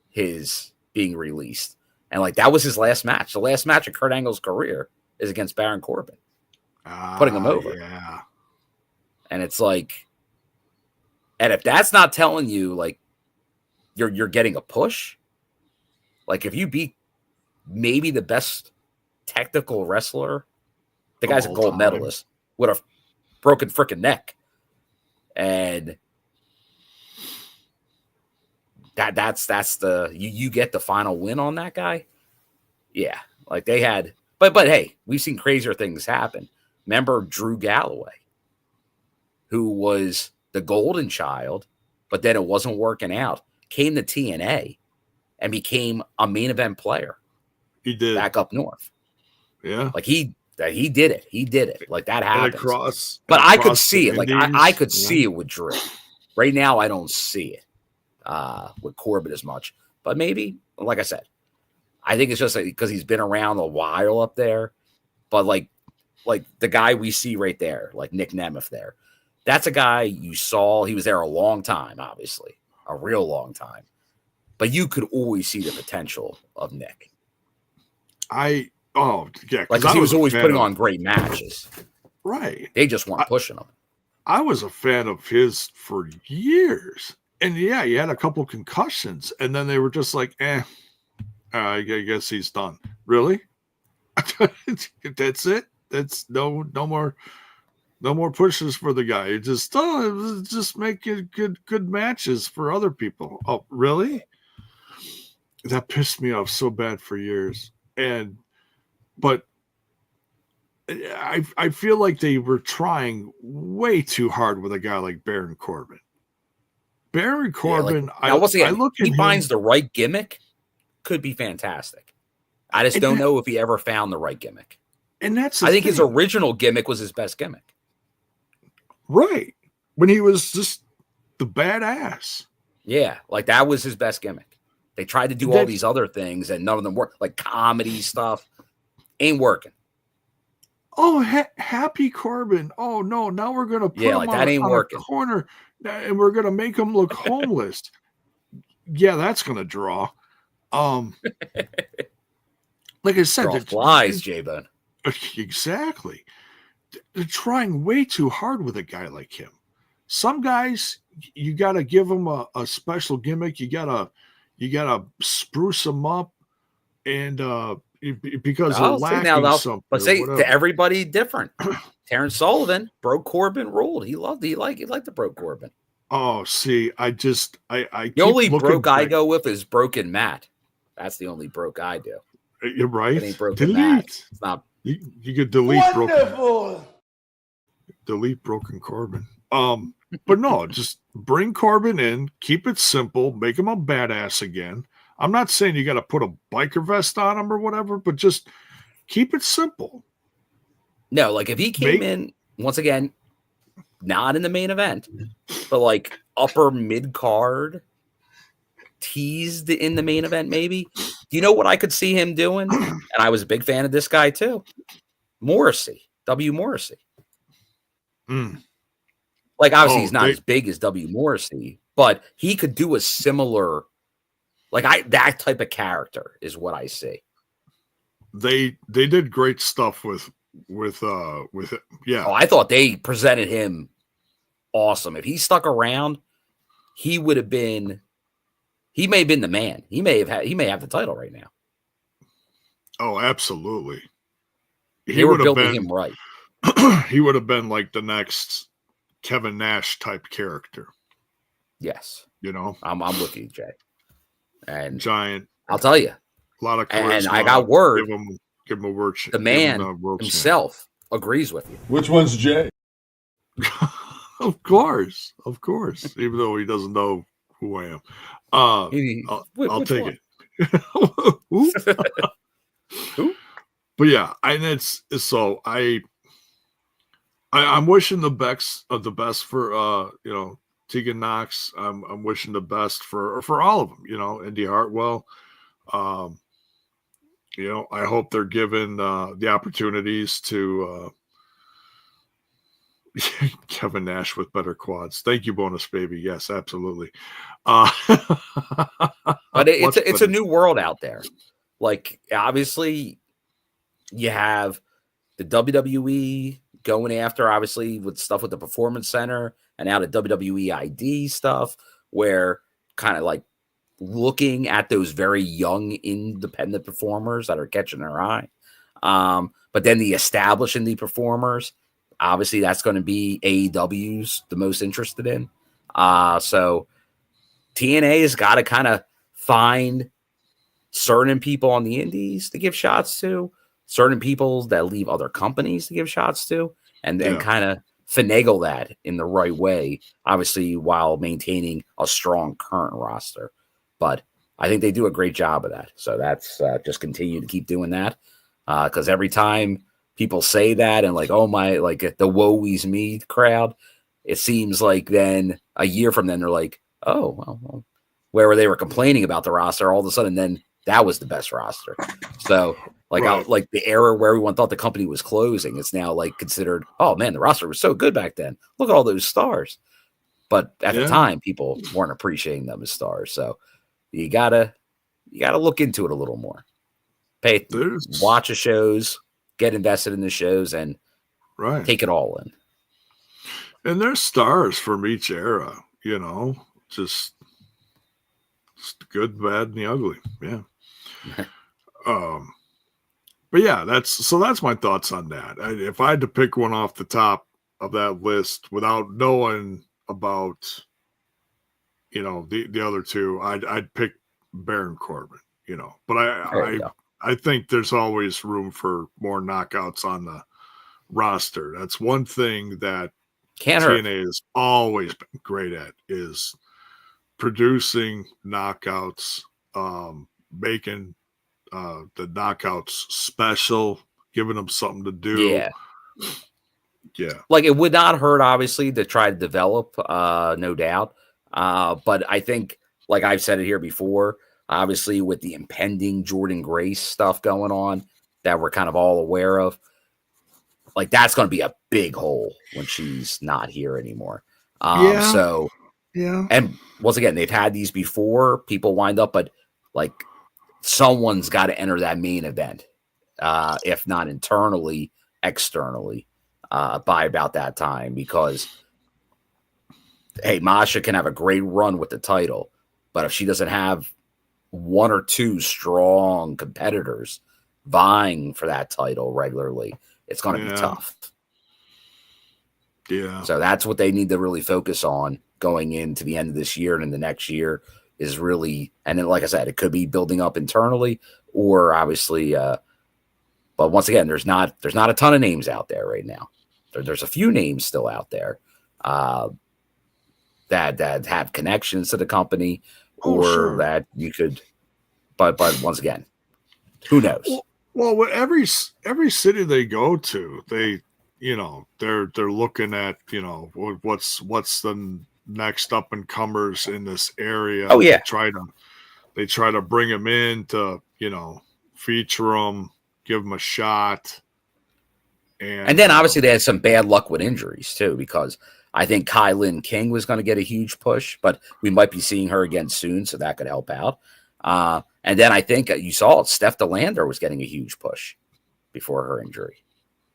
S3: his being released, and like that was his last match. The last match of Kurt Angle's career is against Baron Corbin, putting him over.
S2: Yeah,
S3: and it's like. And if that's not telling you like you're getting a push, like if you beat maybe the best technical wrestler, the guy's a gold medalist with a broken freaking neck, and that's the you get the final win on that guy. Yeah, like they had, but hey, we've seen crazier things happen. Remember Drew Galloway, who was the golden child, but then it wasn't working out, came to TNA and became a main event player.
S2: He did.
S3: Back up north.
S2: Yeah.
S3: Like he did it. He did it. Like that happens.
S2: But
S3: I could see it. Like I could see it with Drew. Right now, I don't see it with Corbin as much. But maybe, like I said, I think it's just because he's been around a while up there. But like the guy we see right there, like Nic Nemeth there, that's a guy you saw. He was there a long time, obviously, a real long time. But you could always see the potential of Nick.
S2: Yeah,
S3: because he was always putting on great matches.
S2: Right.
S3: They just weren't pushing him.
S2: I was a fan of his for years. And yeah, he had a couple concussions. And then they were just like, I guess he's done. Really? That's it? That's no more pushes for the guy. Just make it good matches for other people. Oh, really? That pissed me off so bad for years. But I feel like they were trying way too hard with a guy like Baron Corbin. Baron Corbin,
S3: I look at he finds the right gimmick, could be fantastic. I just don't know if he ever found the right gimmick.
S2: And I
S3: think his original gimmick was his best gimmick.
S2: Right. When he was just the badass.
S3: Yeah, like that was his best gimmick. They tried to do all these other things, and none of them work. Like comedy stuff ain't working.
S2: Oh, Happy Corbin. Oh no, now we're gonna put him
S3: that ain't
S2: on
S3: working.
S2: a corner, and we're gonna make him look homeless. Yeah, that's gonna draw. Like I said,
S3: flies, J-Bone.
S2: Exactly. They're trying way too hard with a guy like him. Some guys, you got to give them a special gimmick. You gotta spruce them up, and because they're lacking something.
S3: But say to everybody different. Terrence Sullivan broke Corbin ruled. He liked the broke Corbin.
S2: Oh, see, the
S3: only broke I go with is Broken Matt. That's the only broke I do.
S2: You're right.
S3: It ain't Broken Matt. It's not.
S2: You could delete broken Corbin. But no, just bring Corbin in, keep it simple, make him a badass again. I'm not saying you got to put a biker vest on him or whatever, but just keep it simple.
S3: No, like if he came in once again, not in the main event, but like upper mid card, teased in the main event, maybe. Do you know what I could see him doing? And I was a big fan of this guy too. Morrissey. Like obviously he's not as big as W. Morrissey, but he could do a similar, that type of character is what I see.
S2: They did great stuff with it. Yeah.
S3: Oh, I thought they presented him awesome. If he stuck around, he may have been the man. He may have the title right now.
S2: Oh, absolutely.
S3: They were building him right.
S2: He would have been like the next Kevin Nash type character.
S3: Yes.
S2: You know?
S3: I'm with you, Jay. And
S2: giant.
S3: I'll tell you.
S2: A lot of charisma.
S3: And I got word.
S2: Give him a word.
S3: The man himself agrees with you.
S4: Which one's Jay?
S2: Of course. Even though he doesn't know who I am. I'll take it.
S3: Who?
S2: But yeah, and I'm wishing the best for Tegan Knox. I'm wishing the best for all of them. Indy Hartwell. I hope they're given the opportunities to Kevin Nash with better quads. Thank you, bonus baby. Yes, absolutely.
S3: But it's a new world out there. Like obviously, you have the WWE going after, obviously, with stuff with the Performance Center and now the WWE ID stuff, where kind of like looking at those very young independent performers that are catching their eye. But then the establishing the performers, obviously that's going to be AEW's the most interested in. So TNA has got to kind of find certain people on the indies to give shots to, certain people that leave other companies to give shots to, and then kind of finagle that in the right way, obviously, while maintaining a strong current roster. But I think they do a great job of that. So that's just continue to keep doing that. Because every time people say that and like, oh my, like the woe is me crowd, it seems like then a year from then they're like, oh, well, where they were complaining about the roster, all of a sudden then that was the best roster. So like the era where everyone thought the company was closing, it's now like considered, oh man, the roster was so good back then. Look at all those stars. But at the time, people weren't appreciating them as stars. So you gotta look into it a little more. Watch the shows, get invested in the shows, and take it all in.
S2: And there's stars from each era, just good, bad, and the ugly. Yeah. But yeah, that's my thoughts on that. If I had to pick one off the top of that list without knowing about, the other two, I'd pick Baron Corbin, but I think there's always room for more knockouts on the roster. That's one thing that TNA has always been great at, is producing knockouts, making the knockouts special, giving them something to do. Yeah.
S3: Like it would not hurt, obviously, to try to develop, no doubt. But I think, like I've said it here before, obviously with the impending Jordan Grace stuff going on that we're kind of all aware of. Like, that's going to be a big hole when she's not here anymore. So, and once again, they've had these before. People wind up, but like someone's got to enter that main event, if not internally, externally, by about that time. Because, hey, Masha can have a great run with the title, but if she doesn't have one or two strong competitors vying for that title regularly, it's going to be tough.
S2: Yeah.
S3: So that's what they need to really focus on going into the end of this year and in the next year is really, and then, like I said, it could be building up internally or obviously, but once again, there's not a ton of names out there right now. There's a few names still out there that have connections to the company that you could, but once again, who knows?
S2: Well, with every city they go to, they're looking at, what's the next up and comers in this area.
S3: Oh yeah.
S2: They try to bring them in to, feature them, give them a shot. And
S3: then obviously they had some bad luck with injuries too, because I think Kylan King was going to get a huge push, but we might be seeing her again soon, so that could help out. And then I think you saw it, Steph DeLander was getting a huge push before her injury.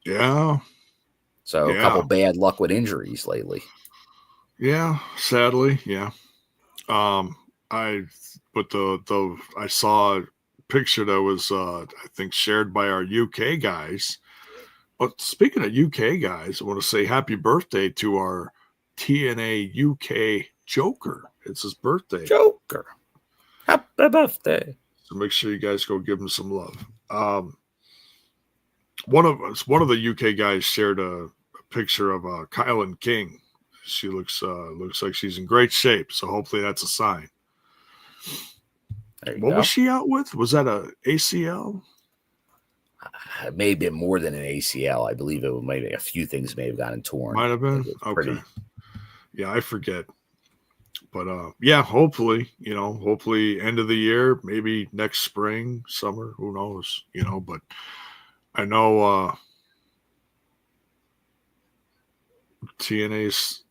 S2: Yeah.
S3: So a couple bad luck with injuries lately.
S2: Yeah, sadly, yeah. I saw a picture that was I think shared by our UK guys. But speaking of UK guys, I want to say happy birthday to our TNA UK Joker. It's his birthday.
S3: Joker. Happy birthday.
S2: So make sure you guys go give him some love. One of the UK guys shared a picture of Kylan King. She looks like she's in great shape. So hopefully that's a sign. What was she out with? Was that a ACL?
S3: It may have been more than an ACL. I believe it maybe a few things may have gotten torn.
S2: Might have been. Okay. Yeah, I forget. But hopefully, hopefully end of the year, maybe next spring, summer, who knows, but I know TNA's,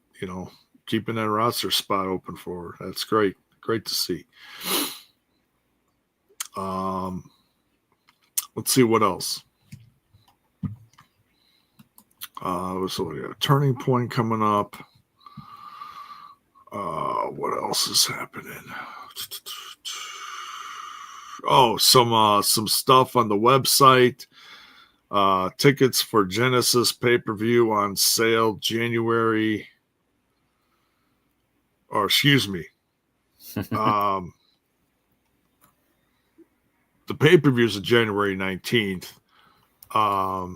S2: keeping that roster spot open for her. That's great. Great to see. Let's see what else. So we got a turning point coming up. What else is happening? Oh, some stuff on the website. Tickets for Genesis pay-per-view on sale January. Or excuse me. The pay-per-view is January 19th. Let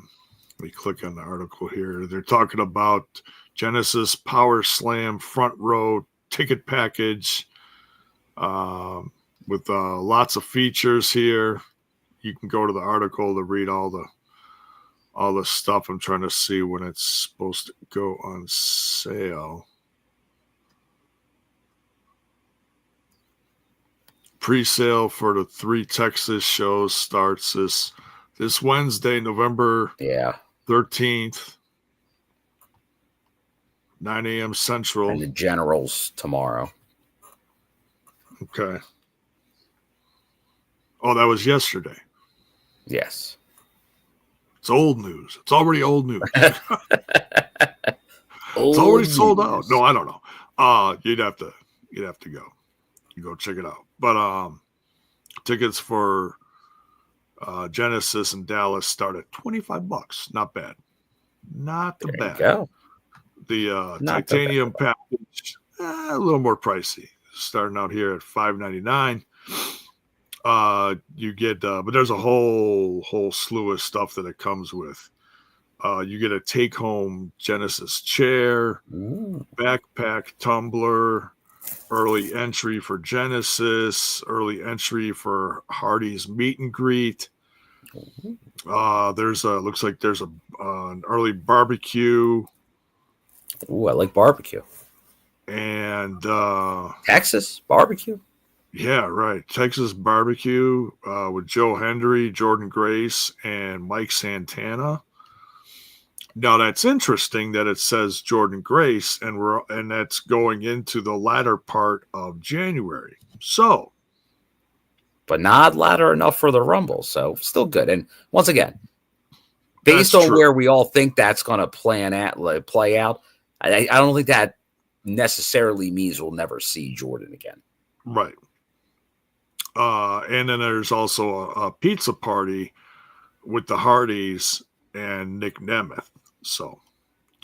S2: me click on the article here. They're talking about Genesis Power Slam front row ticket package with lots of features here. You can go to the article to read all the stuff. I'm trying to see when it's supposed to go on sale. Pre-sale for the 3 Texas shows starts this Wednesday, November 13th, 9 a.m. Central.
S3: And the Generals tomorrow.
S2: Okay. Oh, that was yesterday.
S3: Yes.
S2: It's old news. It's already old news. It's
S3: Old
S2: already
S3: news.
S2: sold out. No, I don't know. You'd have to go. You go check it out. But tickets for Genesis in Dallas start at $25. Not bad. Not the bad.
S3: Go.
S2: The
S3: Not
S2: titanium package, a little more pricey. Starting out here at $5.99. You get, but there's a whole slew of stuff that it comes with. You get a take-home Genesis chair, backpack, tumbler, early entry for Genesis, early entry for Hardy's meet and greet. Looks like there's an early barbecue.
S3: Ooh, I like barbecue.
S2: And
S3: Texas barbecue.
S2: Yeah, right. Texas Barbecue with Joe Hendry, Jordan Grace, and Mike Santana. Now that's interesting that it says Jordan Grace, and that's going into the latter part of January. So,
S3: but not ladder enough for the Rumble, so still good. And once again, based on where we all think that's going to play out, I don't think that necessarily means we'll never see Jordan again.
S2: Right. And then there's also a pizza party with the Hardys and Nic Nemeth. So,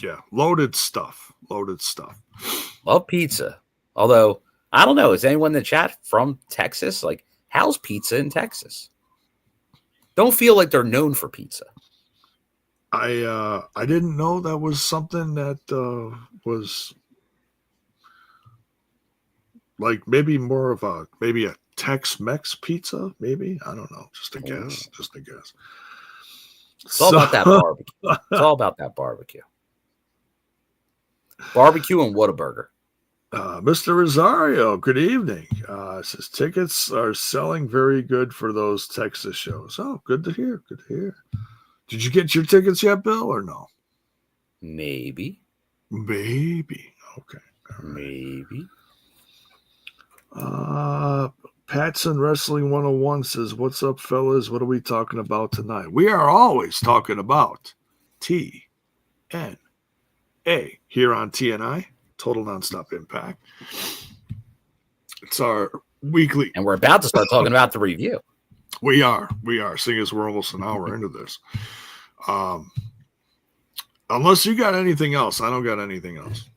S2: yeah, loaded stuff.
S3: Love pizza. Although, I don't know, is anyone in the chat from Texas? Like, how's pizza in Texas? Don't feel like they're known for pizza.
S2: I didn't know that was something that was like maybe more of a Tex-Mex pizza, maybe. I don't know. Just a guess.
S3: It's all about that barbecue. It's all about that barbecue. Barbecue and Whataburger.
S2: Mr. Rosario, good evening. Says tickets are selling very good for those Texas shows. Oh, good to hear. Did you get your tickets yet, Bill, or no?
S3: Maybe.
S2: Okay.
S3: Right. Maybe.
S2: Patson Wrestling 101 says, what's up, fellas? What are we talking about tonight? We are always talking about TNA here on TNI, Total Nonstop Impact. It's our weekly.
S3: And we're about to start talking about the review.
S2: We are, seeing as we're almost an hour into this. Unless you got anything else. I don't got anything else.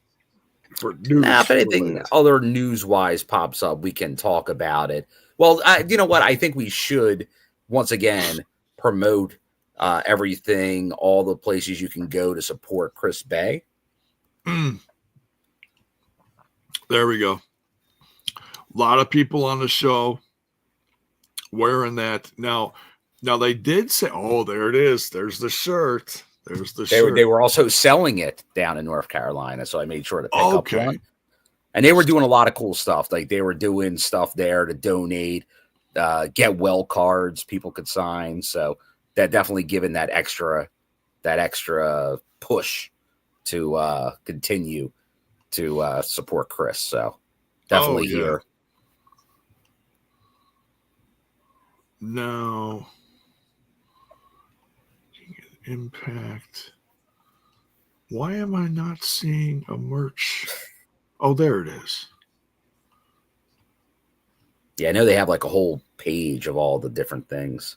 S2: For news,
S3: if anything other news-wise pops up, we can talk about it. Well, you know what? I think we should, once again, promote everything, all the places you can go to support Chris Bey.
S2: There we go. A lot of people on the show wearing that. Now they did say, oh, there it is. There's the shirt. They were also selling it down in North Carolina, so I made sure to pick up one. And they were doing a lot of cool stuff. Like they were doing stuff there to donate, get well cards people could sign. So that definitely given that extra push to continue to support Chris. So definitely here. No. Impact. Why am I not seeing a merch? Oh, there it is.
S3: Yeah, I know they have like a whole page of all the different things.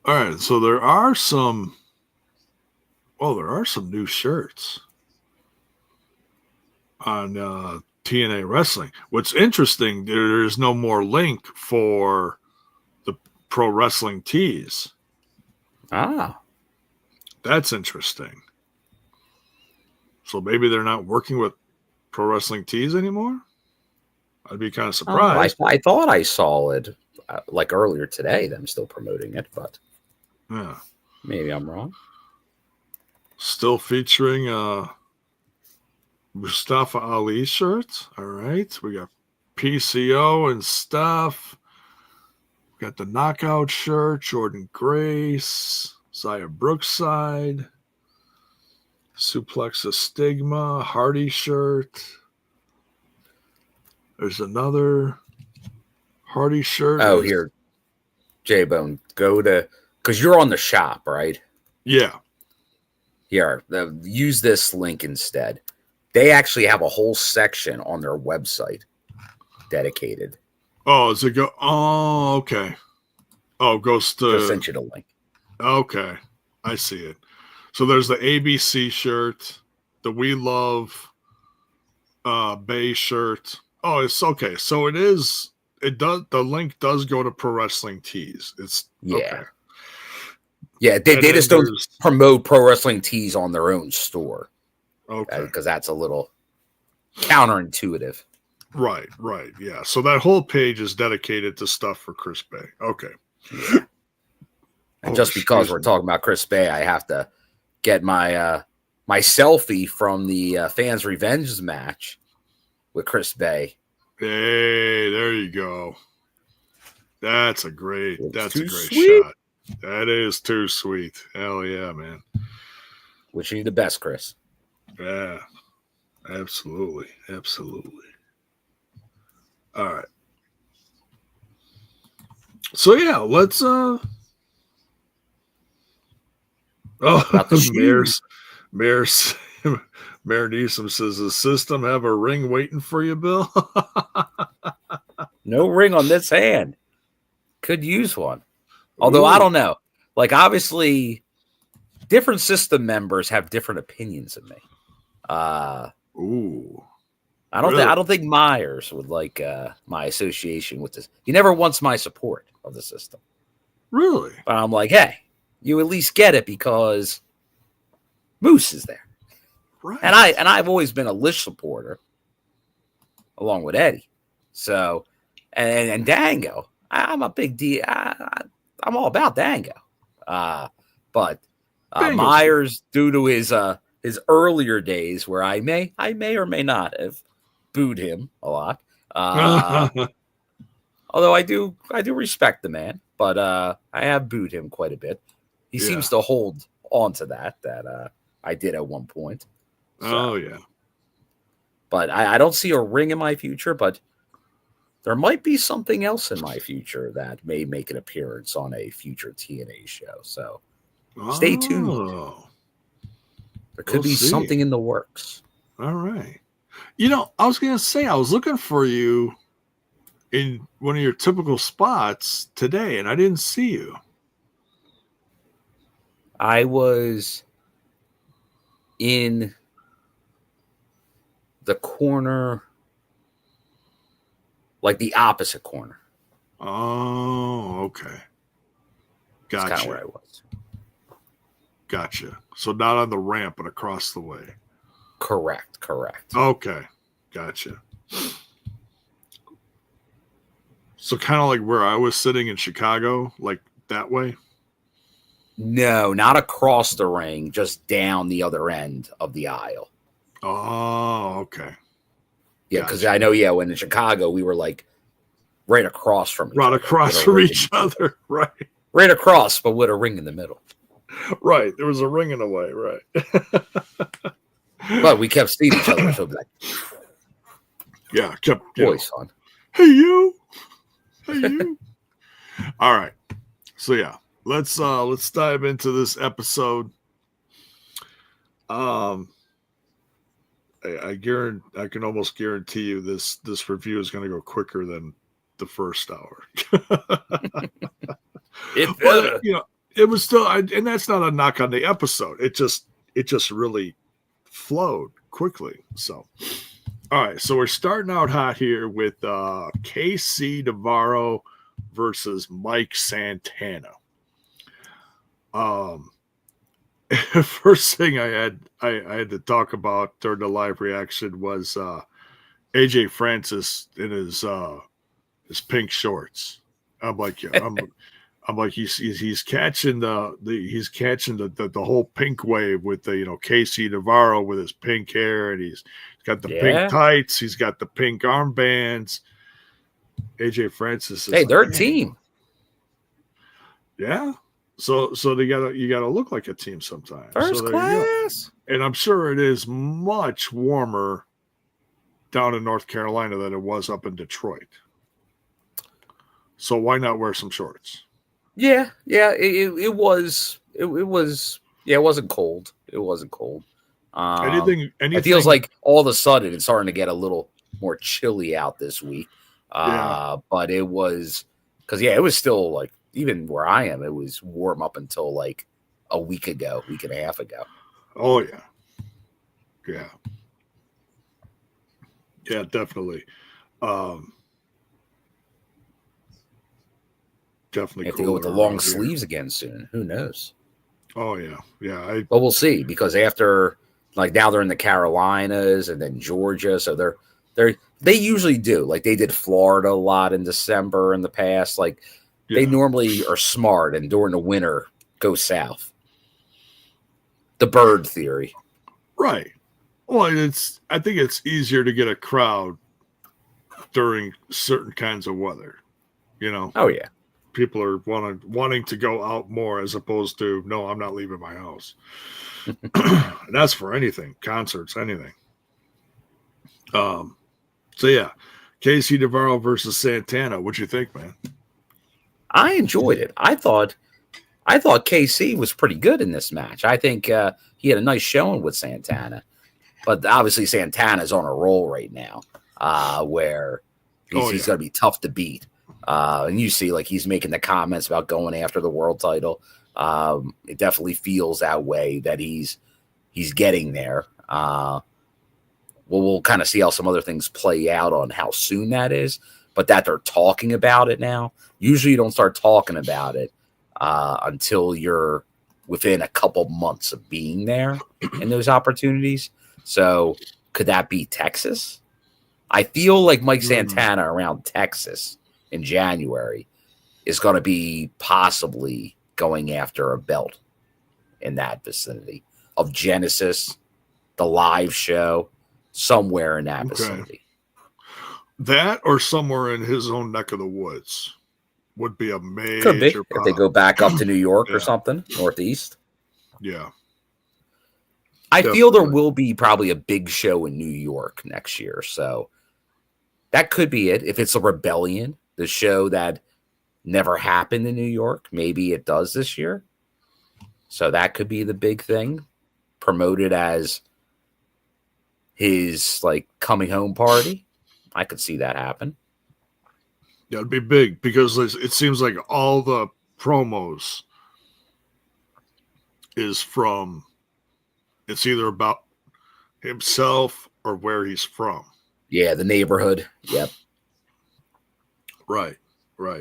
S2: All right, so there are some new shirts on TNA Wrestling. What's interesting, there is no more link for the pro wrestling tees. That's interesting. So maybe they're not working with pro wrestling tees anymore? I'd be kind of surprised.
S3: I thought I saw it like earlier today, them still promoting it, but
S2: yeah,
S3: maybe I'm wrong. Still
S2: featuring Mustafa Ali shirts. All right. We got PCO and stuff. We got the knockout shirt, Jordan Grace, Zaya Brookside, Suplexa Stigma, Hardy shirt. There's another Hardy shirt.
S3: Oh, here. J-Bone, go to, because you're on the shop, right?
S2: Yeah.
S3: Here, use this link instead. They actually have a whole section on their website dedicated.
S2: Oh, does it go? Oh, okay. Oh, goes to.
S3: I sent you the link.
S2: Okay, I see it. So there's the ABC shirt, the We Love Bay shirt. Oh, it's okay. So it is. It does. The link does go to Pro Wrestling Tees. It's okay.
S3: Yeah, they just don't promote Pro Wrestling Tees on their own store.
S2: Okay.
S3: Because that's a little counterintuitive.
S2: Right. Yeah. So that whole page is dedicated to stuff for Chris Bey. Okay.
S3: Yeah. And just because we're talking about Chris Bey, I have to get my my selfie from the Fans Revenge match with Chris Bey.
S2: Hey, there you go. That's a great
S3: sweet.
S2: shot. That is too sweet. Hell yeah, man.
S3: Wishing you the best, Chris.
S2: Yeah, absolutely. All right. So yeah, let's Mayor Newsom says, the system have a ring waiting for you, Bill?
S3: No ring on this hand. Could use one. Although,
S2: Ooh.
S3: I don't know. Like, obviously, different system members have different opinions of me.
S2: Ooh.
S3: I don't think Myers would like my association with this. He never wants my support of the system.
S2: Really?
S3: But I'm like, hey, you at least get it because Moose is there.
S2: Right.
S3: And I've always been a Lish supporter, along with Eddie. So, and Dango, I'm a big D. I'm all about Dango. But Myers, due to his earlier days, where I may or may not have booed him a lot. Although I do respect the man, but I have booed him quite a bit. He seems to hold on to that I did at one point. So,
S2: oh yeah.
S3: But I don't see a ring in my future, but there might be something else in my future that may make an appearance on a future TNA show. So stay tuned. There could be something in the works.
S2: All right. You know, I was going to say, I was looking for you in one of your typical spots today, and I didn't see you.
S3: I was in the corner, like the opposite corner.
S2: Oh, okay. Gotcha.
S3: That's kind of where I was.
S2: Gotcha. So not on the ramp, but across the way.
S3: Correct.
S2: Okay. Gotcha. So kind of like where I was sitting in Chicago, like that way?
S3: No, not across the ring, just down the other end of the aisle.
S2: Oh, okay.
S3: Yeah, because I know, when in Chicago, we were like right across from each other.
S2: Right across from each other, right.
S3: Right across, but with a ring in the middle.
S2: Right. There was a ring in the way, right.
S3: But we kept seeing each other, so like,
S2: yeah, kept
S3: voice on.
S2: Hey you. All right. So yeah, let's dive into this episode. I can almost guarantee you this review is going to go quicker than the first hour. But, you know, it was still, and that's not a knock on the episode. It just really flowed quickly. So, all right. So we're starting out hot here with KC Navarro versus Mike Santana. First thing I had to talk about during the live reaction was AJ Francis in his pink shorts. I'm like, yeah, I'm like he's catching the whole pink wave with the KC Navarro with his pink hair, and he's got the pink tights, he's got the pink armbands. AJ Francis is
S3: they're a team.
S2: Yeah. So you gotta look like a team sometimes.
S3: First class.
S2: And I'm sure it is much warmer down in North Carolina than it was up in Detroit. So why not wear some shorts?
S3: Yeah. It was. It wasn't cold. It wasn't cold.
S2: Anything.
S3: It feels like all of a sudden it's starting to get a little more chilly out this week. But it was because it was still like, even where I am, it was warm up until like a week and a half ago.
S2: Oh yeah. Yeah, definitely. Definitely.
S3: I have to go with the long sleeves again soon. Who knows?
S2: Oh yeah.
S3: But we'll see, because after, like, now they're in the Carolinas and then Georgia, so they usually do, like, they did Florida a lot in December in the past. Like, they normally are smart, and during the winter go south. The bird theory.
S2: Right. Well, I think it's easier to get a crowd during certain kinds of weather. You know?
S3: Oh, yeah.
S2: People are wanting to go out more as opposed to, no, I'm not leaving my house. And that's for anything, concerts, anything. So yeah, KC Navarro versus Santana. What'd you think, man?
S3: I enjoyed it. I thought KC was pretty good in this match. I think he had a nice showing with Santana, but obviously Santana's on a roll right now, where he's going to be tough to beat. And you see, like, he's making the comments about going after the world title. It definitely feels that way, that he's getting there. We'll kind of see how some other things play out on how soon that is, but that they're talking about it now. Usually you don't start talking about it until you're within a couple months of being there in those opportunities. So could that be Texas? I feel like Mike Santana around Texas in January is going to be possibly going after a belt in that vicinity of Genesis, the live show, somewhere in that vicinity.
S2: That or somewhere in his own neck of the woods would be a major
S3: Could be if they go back up to New York
S2: Yeah.
S3: or something, Northeast.
S2: Yeah.
S3: I
S2: Definitely.
S3: feel there will be probably a big show in New York next year. So that could be it. If it's a Rebellion, the show that never happened in New York, maybe it does this year. So that could be the big thing, promoted as his like coming home party. I could see that happen.
S2: Yeah, it'd be big because it seems like all the promos is from, it's either about himself or where he's from.
S3: Yeah, the neighborhood. Yep.
S2: Right.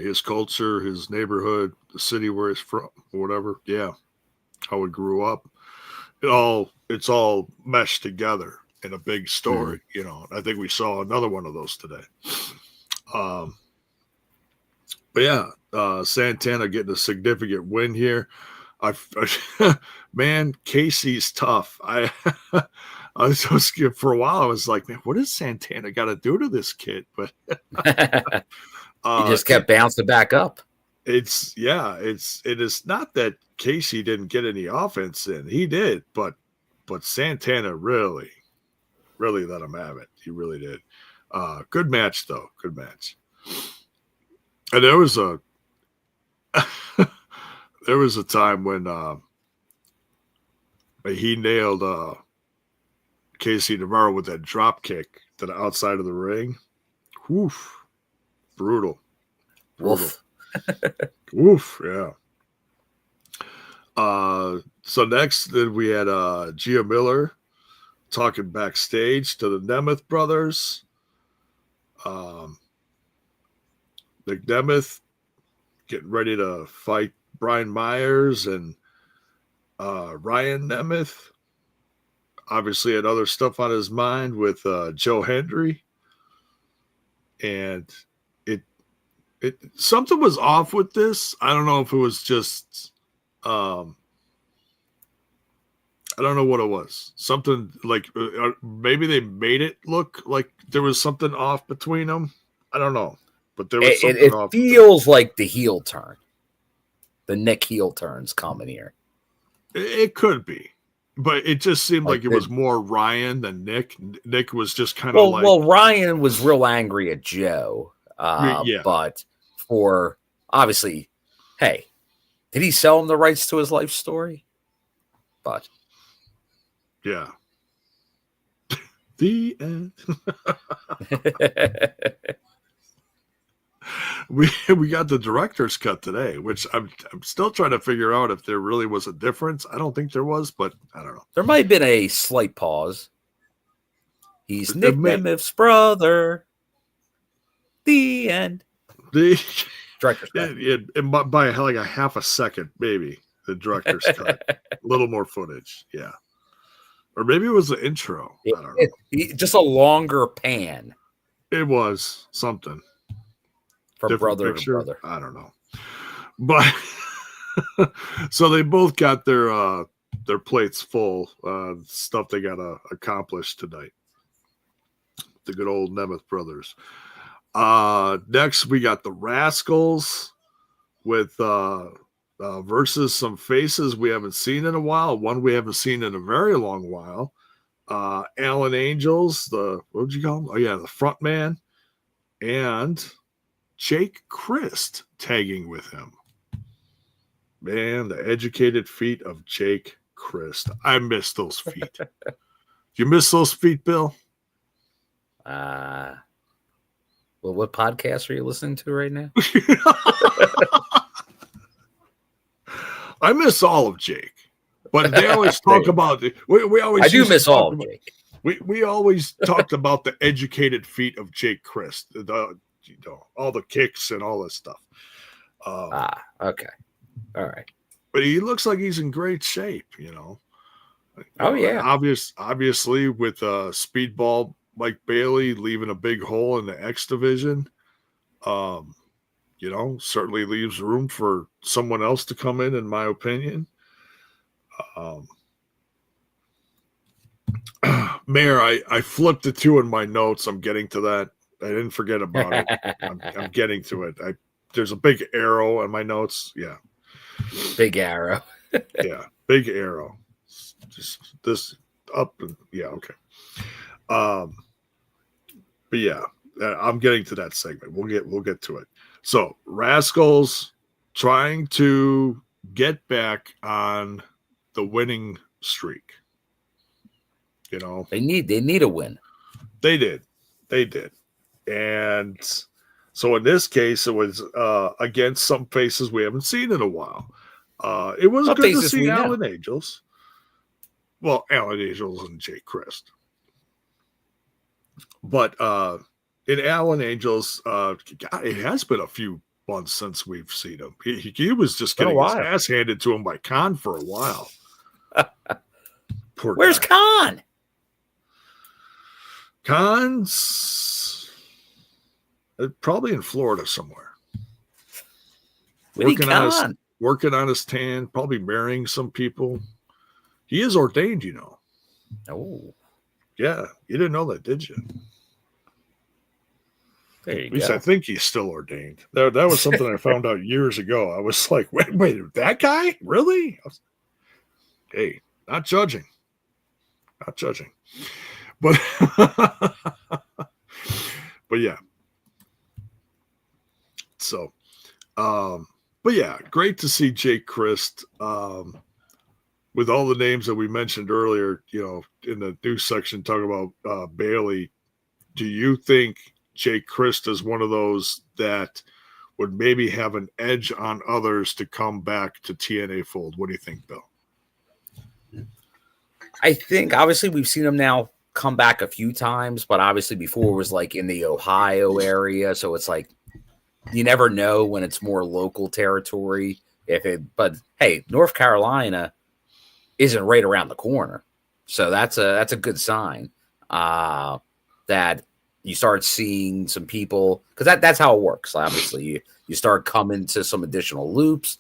S2: His culture, his neighborhood, the city where he's from, or whatever. Yeah. How he grew up. It's all meshed together in a big story, you know. I think we saw another one of those today. But yeah, Santana getting a significant win here. Man, Casey's tough. I was so scared for a while. I was like, man, what does Santana got to do to this kid? But
S3: He just kept bouncing back up.
S2: it is not that Casey didn't get any offense in. He did, but Santana really let him have it. He really did. Good match though. Good match. And there was a time when he nailed KC Navarro with that drop kick to the outside of the ring. Woof. Brutal.
S3: Woof.
S2: Woof, yeah. So next then we had Gia Miller talking backstage to the Nemeth brothers. Nic Nemeth getting ready to fight Brian Myers and Ryan Nemeth. Obviously had other stuff on his mind with Joe Hendry. And it something was off with this. I don't know if it was just I don't know what it was. Something like maybe they made it look like there was something off between them. I don't know, but there was something off.
S3: It feels like the heel turn. The Nick heel turn's coming here.
S2: It could be, but it just seemed like it was more Ryan than Nick. Nick was just kind of like.
S3: Well, Ryan was real angry at Joe.
S2: Yeah.
S3: But for obviously, hey, did he sell him the rights to his life story? But
S2: yeah. The end. We got the director's cut today, which I'm still trying to figure out if there really was a difference. I don't think there was, but I don't know.
S3: There might have been a slight pause. He's Nic Nemeth's brother. The end.
S2: The
S3: Director's cut.
S2: it by like a half a second, maybe the director's cut. A little more footage, yeah. Or maybe it was the intro. I don't know.
S3: Just a longer pan.
S2: It was something.
S3: From brother
S2: picture.
S3: to brother.
S2: I don't know. But so they both got their their plates full. Stuff they got to accomplish tonight. The good old Nemeth brothers. Next, we got the Rascalz with versus some faces we haven't seen in a while. One we haven't seen in a very long while. Alan Angels, what would you call him? Oh, yeah, the front man. And Jake Crist tagging with him. Man, the educated feet of Jake Crist. I miss those feet. You miss those feet, Bill?
S3: Well, what podcast are you listening to right now?
S2: I miss all of Jake, but they always talk about it. We always.
S3: I do miss all of Jake.
S2: We always talked about the educated feet of Jake Crist, all the kicks and all this stuff.
S3: Okay, all right.
S2: But he looks like he's in great shape,
S3: Oh yeah,
S2: obviously with Speedball Mike Bailey leaving a big hole in the X division. Certainly leaves room for someone else to come in my opinion. Mayor, I flipped the two in my notes. I'm getting to that. I didn't forget about it. I'm getting to it. There's a big arrow in my notes. Yeah.
S3: Big arrow.
S2: Yeah. Big arrow. Just this up. And, yeah. Okay. But yeah, I'm getting to that segment. We'll get to it. So Rascalz trying to get back on the winning streak.
S3: They need a win.
S2: They did. And so in this case, it was against some faces we haven't seen in a while. It was
S3: What
S2: good to
S3: faces
S2: see
S3: we know?
S2: Alan Angels. Well, Alan Angels and Jake Crist. But in Alan Angels, God, it has been a few months since we've seen him. He was just getting his ass handed to him by Khan for a while. Poor
S3: Where's
S2: guy.
S3: Khan?
S2: Khan's probably in Florida somewhere.
S3: Working on
S2: his tan, probably marrying some people. He is ordained,
S3: Oh,
S2: Yeah, you didn't know that, did you?
S3: there you
S2: At least
S3: go.
S2: I think he's still ordained. That was something I found out years ago. I was like, wait, that guy? Really? Hey, not judging. But but yeah. So but yeah, great to see Jake Crist. With all the names that we mentioned earlier, in the news section talking about Bailey, do you think Jake Crist is one of those that would maybe have an edge on others to come back to TNA fold? What do you think, Bill?
S3: I think obviously we've seen him now come back a few times, but obviously before it was like in the Ohio area, so it's like you never know when it's more local territory. But hey, North Carolina isn't right around the corner, so that's a good sign that you start seeing some people, because that's how it works. Obviously, you start coming to some additional loops.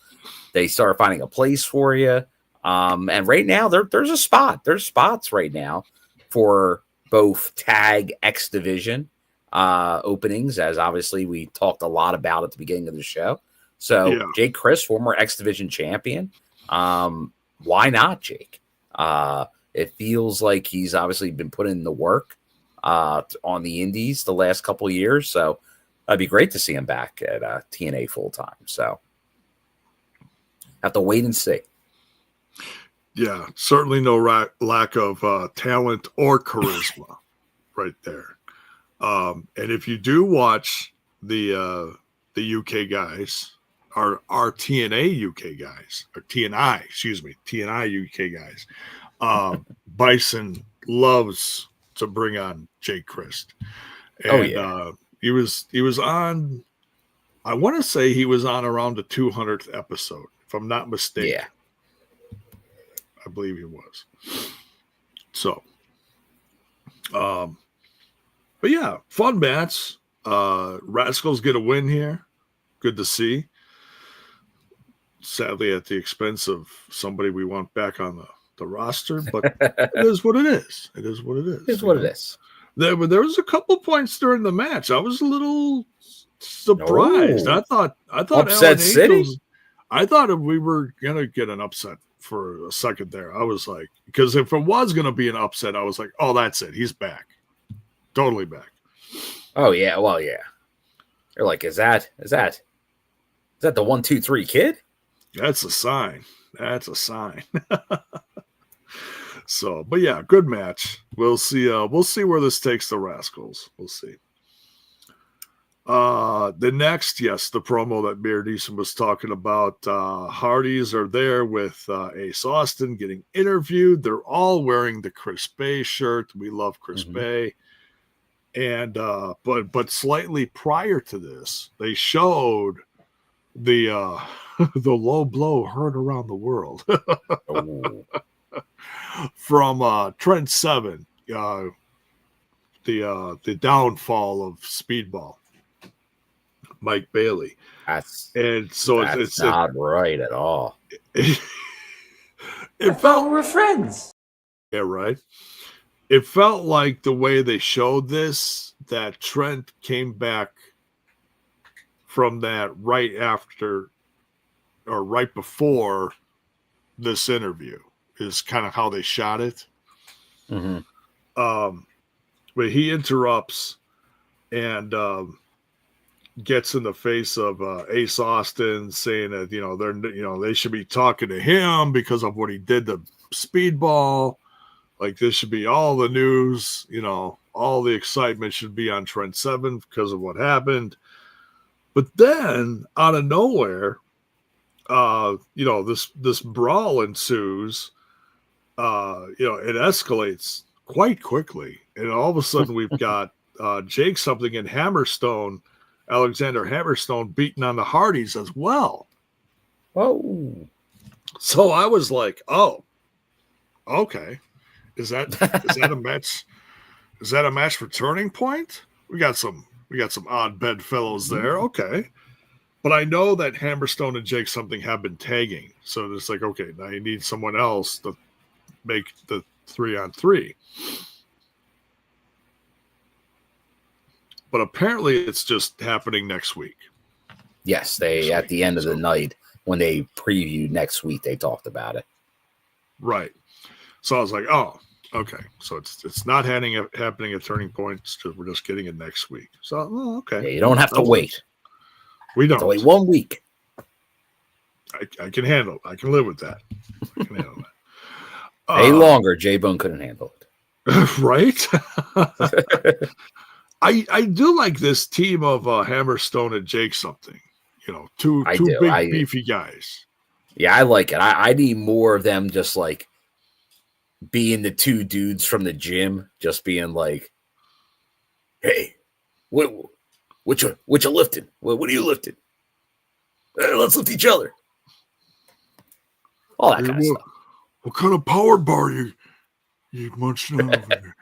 S3: They start finding a place for you. And right now, there's a spot. There's spots right now for both tag X division openings, as obviously we talked a lot about at the beginning of the show. So yeah. Jake Crist, former X division champion. Why not, Jake? It feels like he's obviously been putting in the work on the indies the last couple of years. So it'd be great to see him back at TNA full time. So have to wait and see.
S2: Yeah, certainly no lack of talent or charisma right there. And if you do watch the UK guys, our TNA UK guys, or TNI, excuse me, TNI UK guys, Bison loves to bring on Jake Crist. And he was on, I want to say he was on around the 200th episode, if I'm not mistaken.
S3: Yeah.
S2: I believe he was. So, but yeah, fun match. Rascalz get a win here. Good to see. Sadly, at the expense of somebody we want back on the roster, but it is what it is. It is what it is.
S3: It's what it is.
S2: There was a couple points during the match. I was a little surprised.
S3: Oh.
S2: I thought
S3: Upset
S2: Alan
S3: City?
S2: Angels, I thought we were gonna get an upset for a second there. I was like, because if it was gonna be an upset, I was like, oh, that's it. He's back, totally back.
S3: Oh yeah, well yeah. You're like, is that the 1, 2, 3 kid?
S2: That's a sign. That's a sign. So, but yeah, good match. We'll see. We'll see where this takes the Rascalz. We'll see. The next, yes, the promo that Beard Easton was talking about. Hardys are there with Ace Austin getting interviewed. They're all wearing the Chris Bey shirt. We love Chris Bey. And but slightly prior to this, they showed the the low blow heard around the world from Trent 7, the downfall of Speedball, Mike Bailey.
S3: That's
S2: It's
S3: not right at all.
S2: It
S5: felt we're friends.
S2: Yeah, right. It felt like the way they showed this, that Trent came back from that right after or right before this interview is kind of how they shot it. But he interrupts and gets in the face of Ace Austin, saying that they should be talking to him because of what he did to Speedball. Like, this should be all the news, all the excitement should be on Trent 7 because of what happened. But then, out of nowhere, this brawl ensues. It escalates quite quickly. And all of a sudden, we've got Jake something and Alexander Hammerstone beating on the Hardys as well.
S3: Whoa.
S2: So I was like, oh, okay. Is that a match? Is that a match for Turning Point? We got some odd bedfellows there. Okay. But I know that Hammerstone and Jake something have been tagging. So it's like, okay, now you need someone else to make the 3-on-3. But apparently it's just happening next week.
S3: Yes, at the end of the night when they previewed next week, they talked about it.
S2: Right. So I was like, oh, okay. So it's not happening at Turning Point. We're just getting it next week. So, okay.
S3: Yeah, you don't have to wait.
S2: We don't.
S3: Have to wait 1 week.
S2: I can handle it. I can live with that. I can handle that.
S3: Any longer, J-Bone couldn't handle
S2: it. Right? I do like this team of Hammerstone and Jake something. Two big beefy guys.
S3: Yeah, I like it. I need more of them just like being the two dudes from the gym, just being like, hey, what you lifting? What are you lifting? Let's lift each other. All that kind of stuff.
S2: What kind of power bar you munching on over there?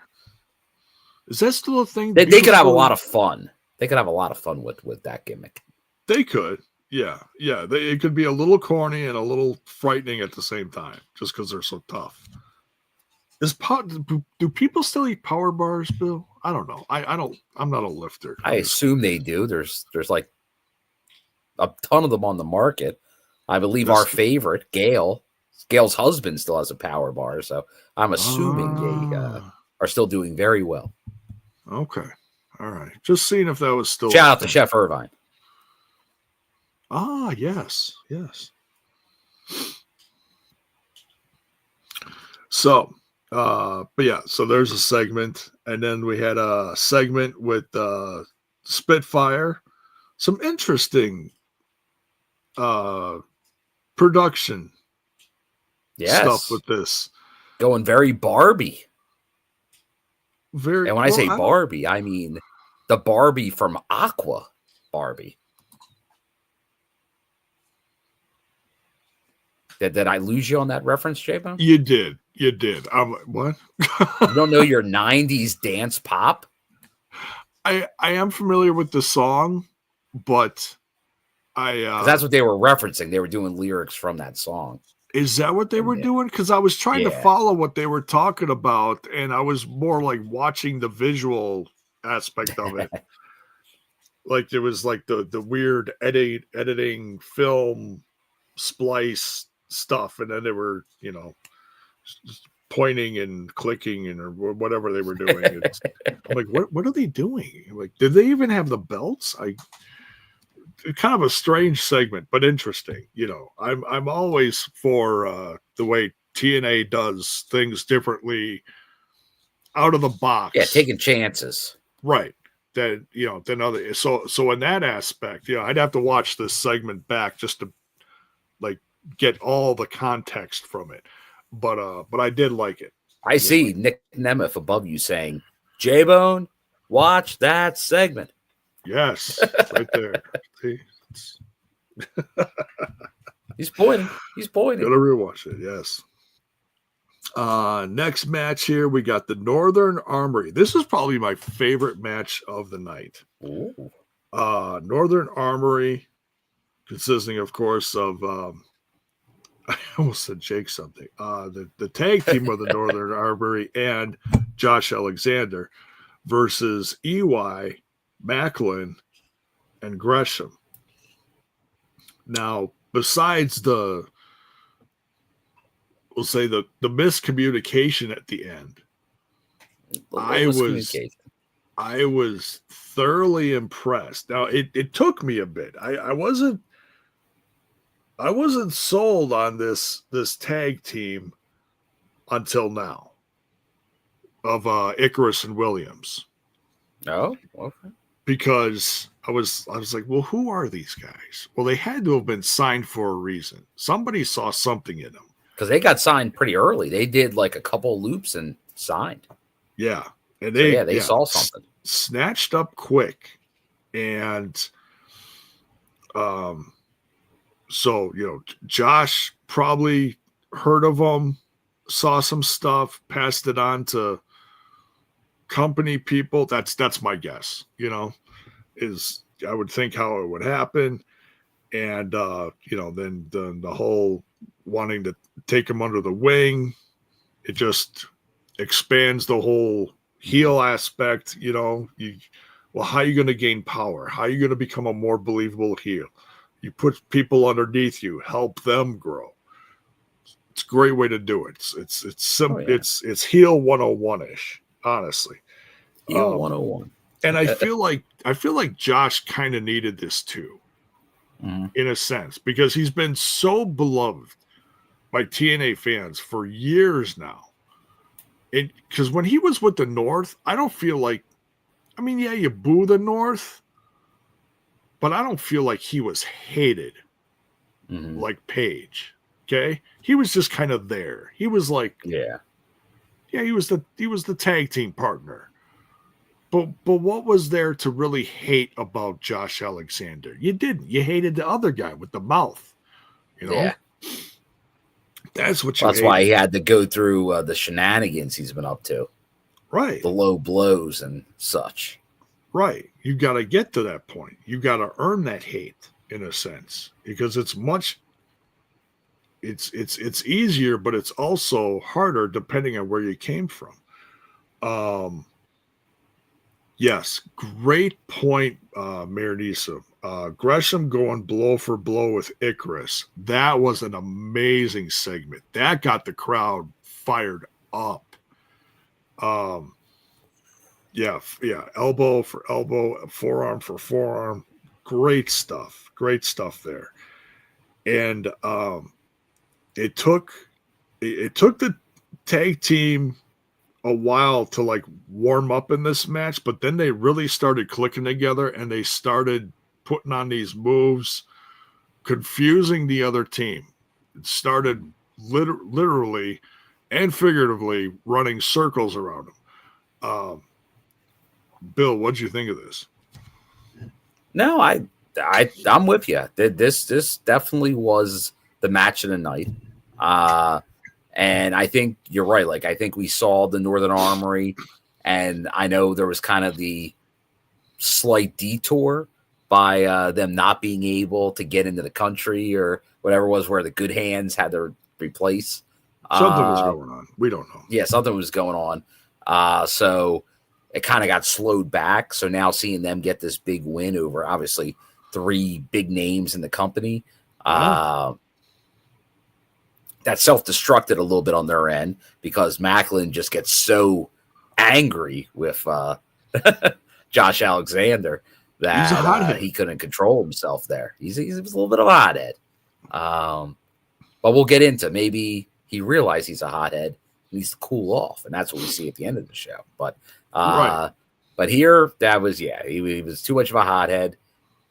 S2: Is that still a thing?
S3: They could have a lot of fun. They could have a lot of fun with that gimmick.
S2: They could. Yeah. It could be a little corny and a little frightening at the same time, just because they're so tough. Do people still eat power bars, Bill? I don't know. I'm not a lifter.
S3: I assume they do. There's like a ton of them on the market. I believe our favorite, Gail's husband still has a power bar, so I'm assuming they are still doing very well.
S2: Okay. All right. Just seeing if that was still.
S3: Shout out to Chef Irvine.
S2: Ah, yes. So, but yeah, so there's a segment, and then we had a segment with Spitfire. Some interesting production stuff with this.
S3: Going very Barbie.
S2: And
S3: when I say Barbie, I mean the Barbie from Aqua Barbie. Did I lose you on that reference, J-Bone?
S2: You did. I'm like, what?
S3: You don't know your 90s dance pop?
S2: I am familiar with the song, but
S3: that's what they were referencing. They were doing lyrics from that song.
S2: Is that what they were doing? Because I was trying to follow what they were talking about, and I was more like watching the visual aspect of it. Like there was like the weird editing film splice stuff, and then they were, pointing and clicking and or whatever they were doing. I'm like, what are they doing? Like, did they even have the belts? Kind of a strange segment, but interesting. I'm always for the way TNA does things differently, out of the box.
S3: Yeah, taking chances.
S2: Right. That than other. So in that aspect, I'd have to watch this segment back just to like get all the context from it. But I did like it.
S3: I see Nic Nemeth above you saying, J-Bone, watch that segment.
S2: Yes, right there. See?
S3: He's pointing.
S2: Gotta rewatch it, yes. Next match here, we got the Northern Armory. This is probably my favorite match of the night.
S3: Ooh.
S2: Northern Armory, consisting, of course, of I almost said Jake something. The tag team of the Northern Armory and Josh Alexander versus EY, Maclin, and Gresham. Now, besides we'll say the miscommunication at the end, I was thoroughly impressed. Now, it took me a bit. I wasn't sold on this tag team until now of Icarus and Williams.
S3: Oh, okay.
S2: Because I was like, well, who are these guys? Well, they had to have been signed for a reason. Somebody saw something in them.
S3: Because they got signed pretty early. They did like a couple loops and signed.
S2: Yeah. And they
S3: saw something.
S2: Snatched up quick. And so, Josh probably heard of them, saw some stuff, passed it on to company people. That's my guess, is I would think how it would happen. And, then the whole wanting to take him under the wing, it just expands the whole heel aspect, how are you going to gain power? How are you going to become a more believable heel? You put people underneath you, help them grow. It's a great way to do it. It's simple. It's heel 101-ish, honestly.
S3: Heel 101.
S2: And I feel like Josh kind of needed this too, in a sense, because he's been so beloved by TNA fans for years now. Because when he was with the North, I don't feel like, you boo the North, but I don't feel like he was hated like Page. Okay, he was just kind of there. He was like, he was the tag team partner. But what was there to really hate about Josh Alexander? You didn't. You hated the other guy with the mouth.
S3: Yeah.
S2: That's what you.
S3: That's why he had to go through the shenanigans he's been up to.
S2: Right.
S3: The low blows and such.
S2: Right. You got to get to that point. You got to earn that hate in a sense, because it's easier, but it's also harder depending on where you came from. Yes, great point, Marinisa. Gresham going blow for blow with Icarus. That was an amazing segment. That got the crowd fired up. Elbow for elbow, forearm for forearm. Great stuff there. And it took the tag team a while to like warm up in this match, but then they really started clicking together and they started putting on these moves, confusing the other team. It started literally and figuratively running circles around them. Bill, what'd you think of this?
S3: No, I'm with you. This definitely was the match of the night. And I think you're right. Like, I think we saw the Northern Armory, and I know there was kind of the slight detour by them not being able to get into the country or whatever it was, where the Good Hands had their replace.
S2: Something was going on. We don't know.
S3: Yeah, something was going on. So it kind of got slowed back. So now seeing them get this big win over obviously 3 big names in the company, that self-destructed a little bit on their end because Maclin just gets so angry with Josh Alexander that he couldn't control himself there. He was a little bit of a hothead. But we'll get into maybe he realized he's a hothead. He needs to cool off, and that's what we see at the end of the show. But but here, that was, he was too much of a hothead,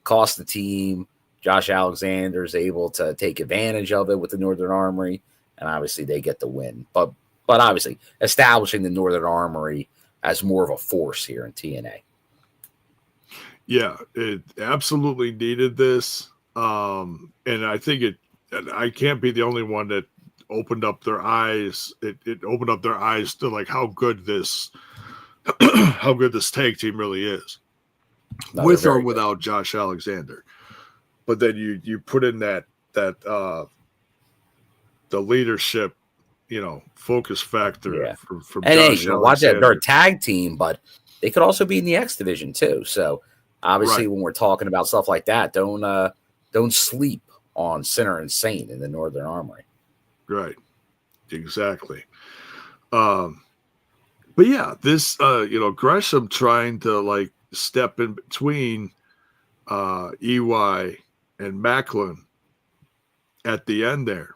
S3: cost the team. Josh Alexander's able to take advantage of it with the Northern Armory, and obviously they get the win. But obviously establishing the Northern Armory as more of a force here in TNA.
S2: Yeah, it absolutely needed this. And I think I can't be the only one that opened up their eyes. It opened up their eyes to like how good this tag team really is, with or without Josh Alexander. But then you put in that the leadership, focus factor from
S3: and
S2: Josh Alexander.
S3: Watch that, they're a tag team, but they could also be in the X division too. So obviously, when we're talking about stuff like that, don't sleep on Sinner and Saint in the Northern Armory.
S2: Right, exactly. But yeah, this Gresham trying to like step in between EY and Maclin at the end there.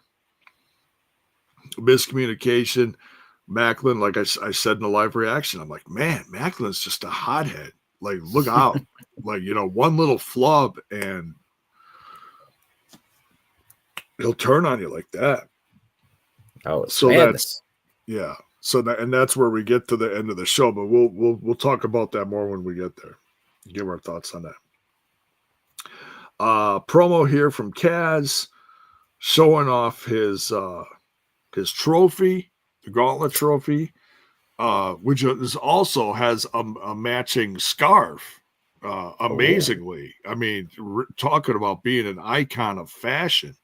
S2: Miscommunication. Maclin, like I said in the live reaction, I'm like, man, Macklin's just a hothead. Like, look out. Like, one little flub and he'll turn on you like that.
S3: Oh,
S2: so madness. That's where we get to the end of the show, but we'll talk about that more when we get there. Give our thoughts on that. Promo here from Kaz showing off his trophy, the Gauntlet trophy, which also has a matching scarf. Amazingly, I mean, talking about being an icon of fashion.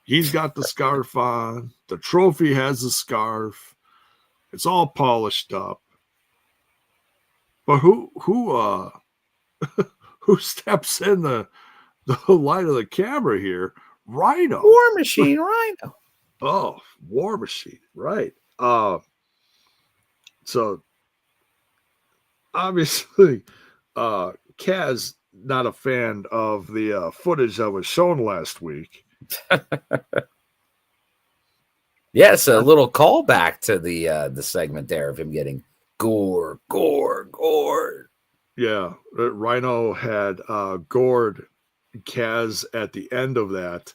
S2: He's got the scarf on. The trophy has the scarf. It's all polished up. But who steps in the light of the camera here? Rhino.
S3: War Machine Rhino.
S2: Oh, War Machine, right. So obviously Kaz not a fan of the footage that was shown last week.
S3: Yes, a little callback to the segment there of him getting gore.
S2: Yeah, Rhino had gored Kaz at the end of that,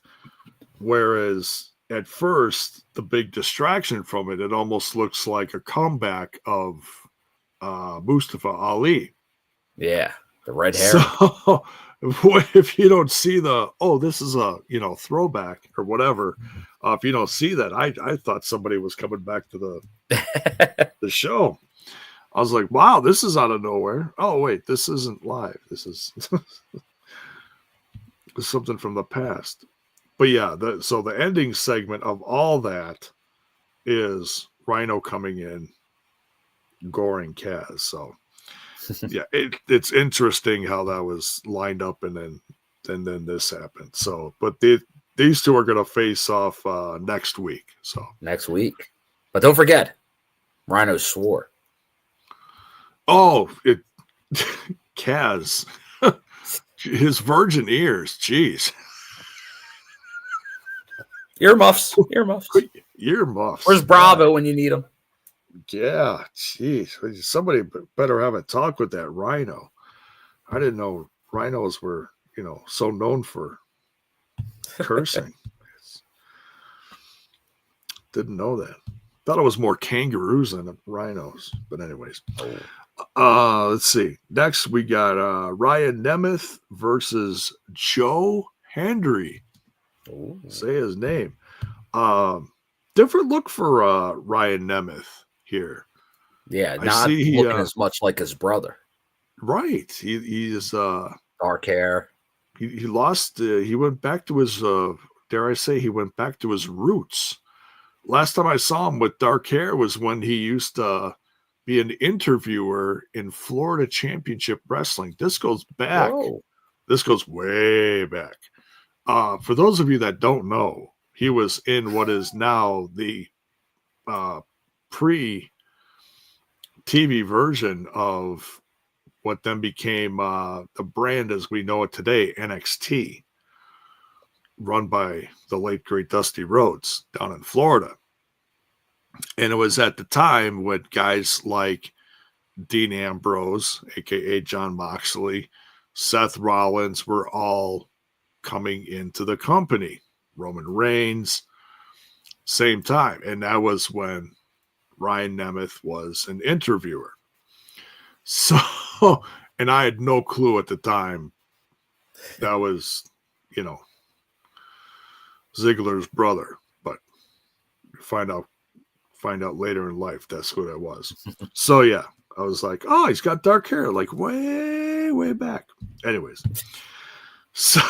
S2: whereas at first the big distraction from it almost looks like a comeback of Mustafa Ali.
S3: Yeah, the red hair.
S2: So if you don't see this is a throwback or whatever, if you don't see that, I thought somebody was coming back to the show. I was like, wow, this is out of nowhere. Oh wait, this isn't live. This is something from the past. But yeah, so the ending segment of all that is Rhino coming in, goring Kaz. So yeah, it's interesting how that was lined up, and then this happened. So, but these two are going to face off next week. So
S3: next week, but don't forget, Rhino swore.
S2: Oh, Kaz, his virgin ears. Jeez.
S3: Earmuffs.
S2: Where's
S3: Bravo when you need him?
S2: Yeah, jeez. Somebody better have a talk with that Rhino. I didn't know rhinos were, so known for cursing. Didn't know that. Thought it was more kangaroos than rhinos. But anyways. Let's see. Next we got Ryan Nemeth versus Joe Hendry.
S3: Ooh.
S2: Say his name. Different look for Ryan Nemeth here.
S3: Yeah, not looking as much like his brother.
S2: Right. He's
S3: dark hair.
S2: He lost. He went back to his. Dare I say, he went back to his roots. last time I saw him with dark hair was when he used to be an interviewer in Florida Championship Wrestling. This goes back. Whoa. This goes way back. For those of you that don't know, he was in what is now the pre-TV version of what then became the brand as we know it today, NXT, run by the late, great Dusty Rhodes down in Florida. And it was at the time when guys like Dean Ambrose, a.k.a. Jon Moxley, Seth Rollins were all coming into the company. Roman Reigns, same time. And that was when Ryan Nemeth was an interviewer. So, and I had no clue at the time that was, Ziggler's brother. But find out later in life that's who that was. So, yeah, I was like, oh, he's got dark hair, like way, way back. Anyways, so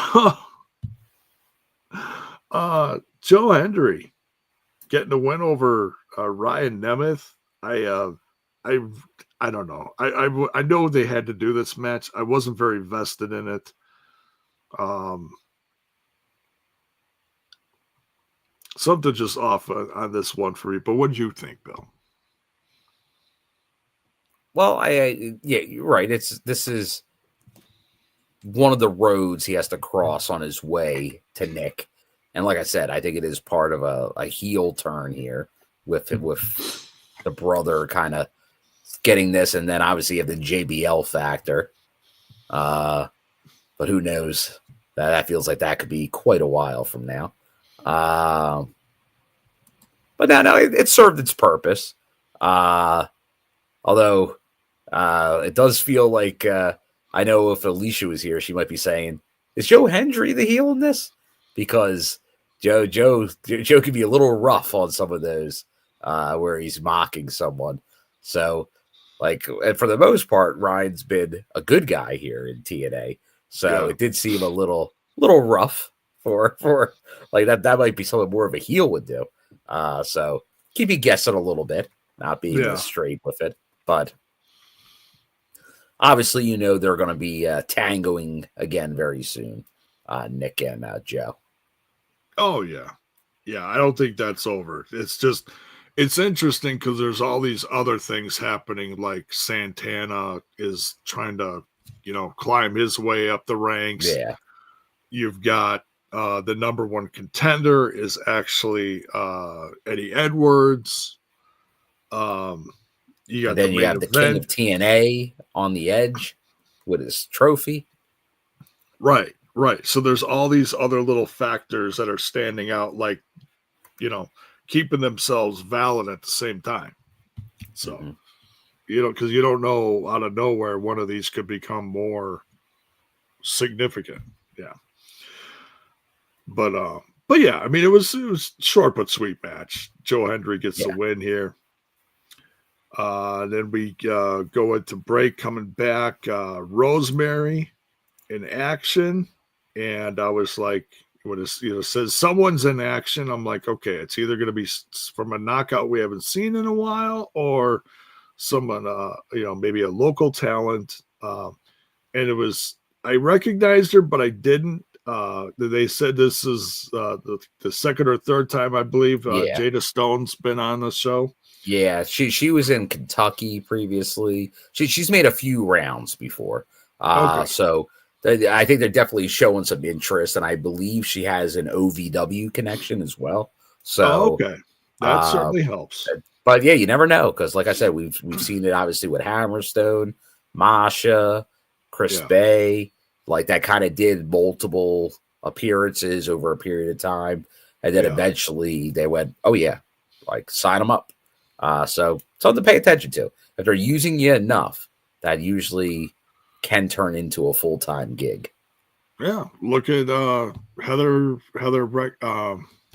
S2: Joe Hendry getting a win over Ryan Nemeth. I don't know. I know they had to do this match. I wasn't very vested in it. Something just off on this one for me. But what do you think, Bill?
S3: Well, yeah, you're right. This is one of the roads he has to cross on his way to Nick. And like I said, I think it is part of a heel turn here with the brother kind of getting this, and then obviously you have the JBL factor. But who knows? That feels like that could be quite a while from now. But no, it served its purpose. Although it does feel like I know if Alisha was here, she might be saying, "Is Joe Hendry the heel in this?" Because Joe could be a little rough on some of those where he's mocking someone. So, and for the most part, Ryan's been a good guy here in TNA. So It did seem a little rough for like that. That might be something more of a heel would do. So keep you guessing a little bit, not being straight with it. But obviously, they're going to be tangoing again very soon, Nick and Joe.
S2: Oh, yeah. Yeah, I don't think that's over. It's interesting because there's all these other things happening, like Santana is trying to, climb his way up the ranks.
S3: Yeah.
S2: You've got the number one contender is actually Eddie Edwards. You have the king of TNA on the edge with his trophy. Right. So there's all these other little factors that are standing out, like, keeping themselves valid at the same time. So, because you don't know out of nowhere, one of these could become more significant. Yeah. But yeah, I mean, it was short but sweet match. Joe Hendry gets the win here. Then we go into break, coming back. Rosemary in action. And I was like, when it says someone's in action, I'm like, okay, it's either going to be from a knockout we haven't seen in a while, or someone, maybe a local talent. And it was, I recognized her, but I didn't. They said this is the second or third time, I believe, Jada Stone's been on the show.
S3: Yeah, she was in Kentucky previously. She's made a few rounds before. Okay. So I think they're definitely showing some interest, and I believe she has an OVW connection as well. So
S2: okay, that certainly helps.
S3: But yeah, you never know, because like I said, we've seen it obviously with Hammerstone, Masha, Chris Bey, like that kind of did multiple appearances over a period of time, and then eventually they went, oh yeah, like sign them up. So something to pay attention to. If they're using you enough, that usually can turn into a full-time gig.
S2: Yeah, look at Heather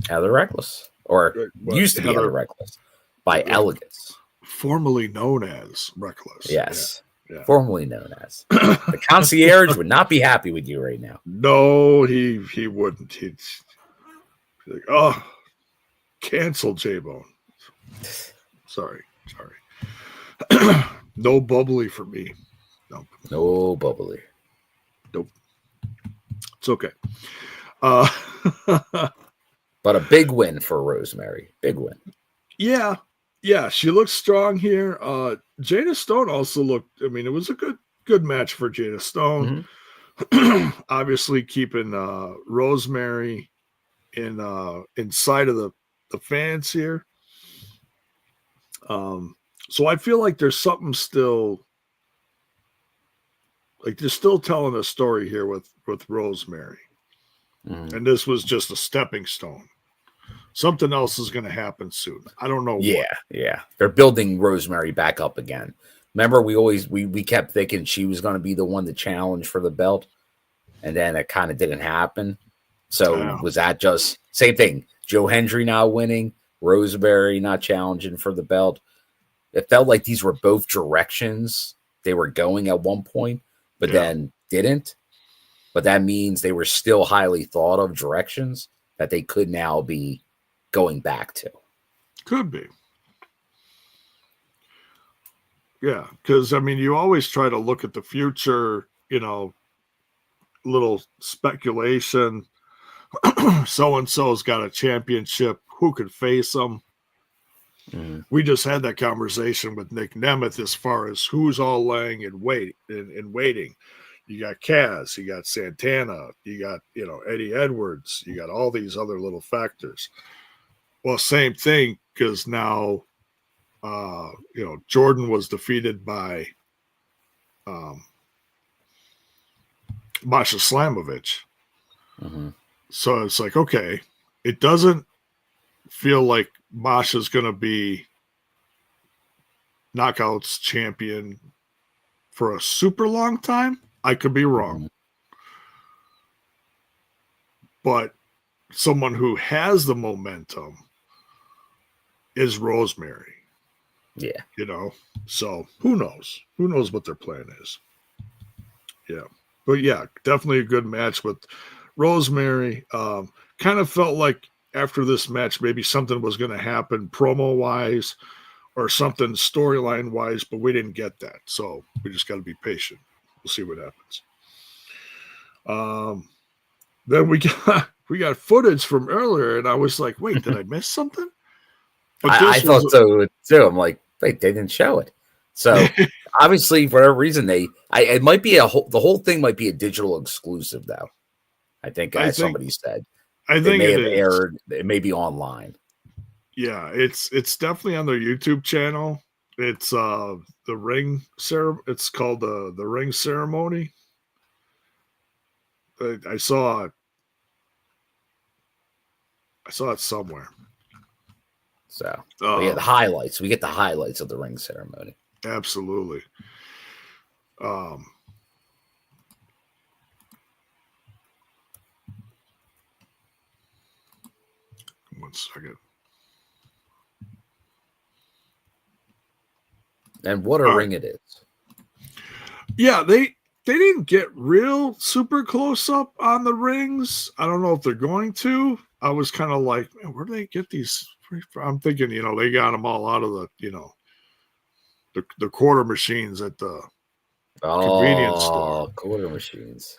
S3: Reckless, or used to be Heather Reckless by Elegance,
S2: formerly known as Reckless.
S3: Yes, formerly known as. The concierge would not be happy with you right now.
S2: No, he wouldn't. He'd be like, oh, Cancel J-Bone. Sorry. No bubbly for me. Nope.
S3: No bubbly.
S2: Nope. It's okay.
S3: But a big win for Rosemary. Big win.
S2: Yeah, she looks strong here. Jada Stone also looked. I mean, it was a good match for Jada Stone. Mm-hmm. Obviously, keeping Rosemary inside of the fans here. So I feel like there's something still. Like they're still telling a story here with Rosemary, and this was just a stepping stone. Something else is going to happen soon. I don't know.
S3: Yeah. They're building Rosemary back up again. Remember, we kept thinking she was going to be the one to challenge for the belt, and then it kind of didn't happen. So was that just same thing? Joe Hendry now winning, Rosemary not challenging for the belt. It felt like these were both directions they were going at one point, but then didn't. But that means they were still highly thought of directions that they could now be going back to.
S2: Could be. Yeah, because, I mean, you always try to look at the future, little speculation. So-and-so's got a championship. Who could face them? We just had that conversation with Nic Nemeth as far as who's all laying in waiting. You got Kaz, you got Santana, you got, Eddie Edwards, you got all these other little factors. Well, same thing, because now, Jordan was defeated by Masha Slamovich. So it's like, okay, it doesn't feel like Masha's going to be Knockouts champion for a super long time. I could be wrong. But someone who has the momentum is Rosemary.
S3: Yeah.
S2: So who knows? Who knows what their plan is? Yeah. But yeah, definitely a good match with Rosemary. Kind of felt like after this match, maybe something was going to happen promo-wise or something storyline-wise, but we didn't get that. So we just got to be patient. We'll see what happens. Then we got footage from earlier, and I was like, wait, did I miss something?
S3: But I thought so too. I'm like, wait, they didn't show it. So obviously, for whatever reason, it might be the whole thing might be a digital exclusive, though. I think somebody said.
S2: I think
S3: it may have aired. It may be online.
S2: Yeah, it's definitely on their YouTube channel. It's the ring ceremony. It's called the ring ceremony. I saw it. I saw it somewhere.
S3: So the highlights. We get the highlights of the ring ceremony.
S2: Absolutely. One second.
S3: And what a ring it is.
S2: Yeah, they didn't get real super close up on the rings. I don't know if they're going to. I was kind of like, man, where do they get these? I'm thinking, they got them all out of the, the quarter machines at the convenience store.
S3: Quarter machines.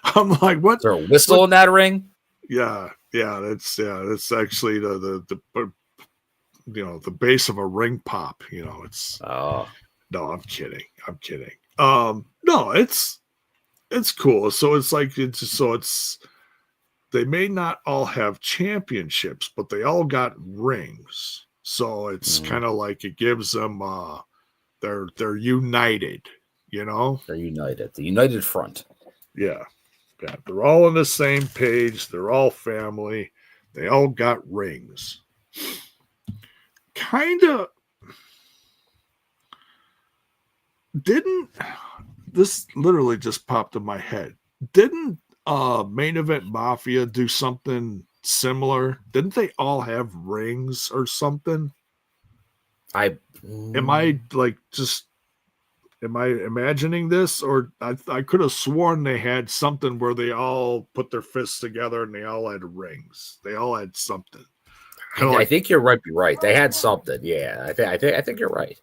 S2: I'm like, what?
S3: Is there a whistle in that ring?
S2: Yeah. That's actually the base of a ring pop. It's. No, I'm kidding. No, it's cool. So it's like they may not all have championships, but they all got rings. So it's kind of like it gives them they're united,
S3: They're united. The united front.
S2: Yeah. They're all on the same page. They're all family. They all got rings. Kind of this literally just popped in my head. Didn't Main Event Mafia do something similar? Didn't they all have rings or something? Am I like just Am I imagining this, or I could have sworn they had something where they all put their fists together and they all had rings. They all had something.
S3: I think you're right. You're right. They had something. Yeah, I think you're right.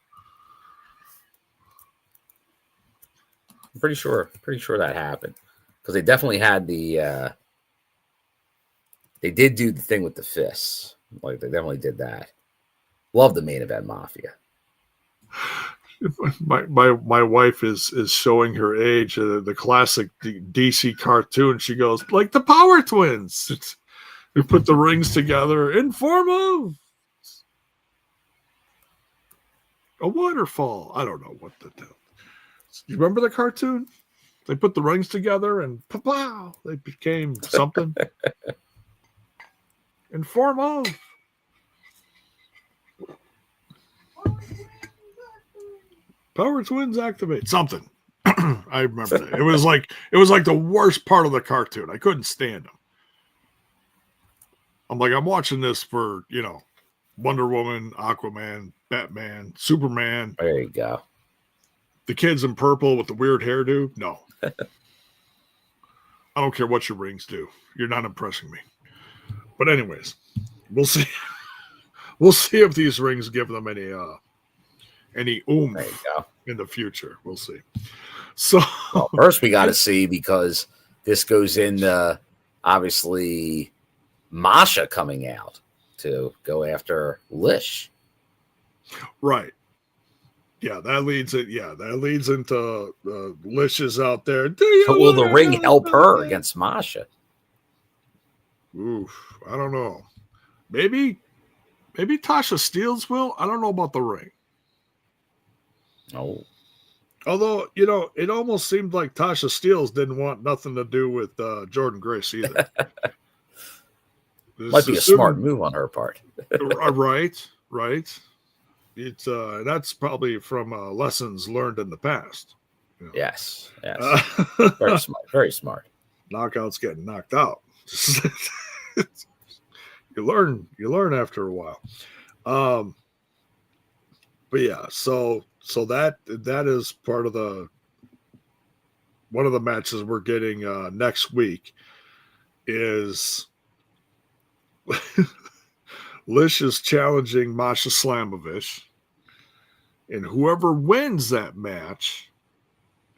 S3: I'm pretty sure that happened because they definitely had the. They did do the thing with the fists. Like they definitely did that. Love the main event mafia.
S2: My wife is showing her age. The classic DC cartoon. She goes like the Power Twins. Who put the rings together in form of a waterfall. I don't know what the hell. You remember the cartoon? They put the rings together and pow, they became something in form of. Power Twins activate something. I remember that. It was like the worst part of the cartoon. I couldn't stand them. I'm like, I'm watching this for, Wonder Woman, Aquaman, Batman, Superman.
S3: There you go.
S2: The kids in purple with the weird hairdo. No. I don't care what your rings do. You're not impressing me. But anyways, we'll see. We'll see if these rings give them any oomph in the future. We'll see. So
S3: first we got to see, because this goes into obviously Masha coming out to go after Lish.
S2: Right. Yeah, that leads into Lish is out there.
S3: Will the ring help her against Masha?
S2: Oof, I don't know. Maybe Tasha Steelz will. I don't know about the ring.
S3: Oh.
S2: Although, it almost seemed like Tasha Steelz didn't want nothing to do with Jordan Grace either.
S3: Might be a smart move on her part.
S2: Right. It's that's probably from lessons learned in the past.
S3: Yes. Very smart. Very smart.
S2: Knockouts getting knocked out. You learn after a while. But yeah, so that is part of one of the matches we're getting next week is Lish is challenging Masha Slamovich, and whoever wins that match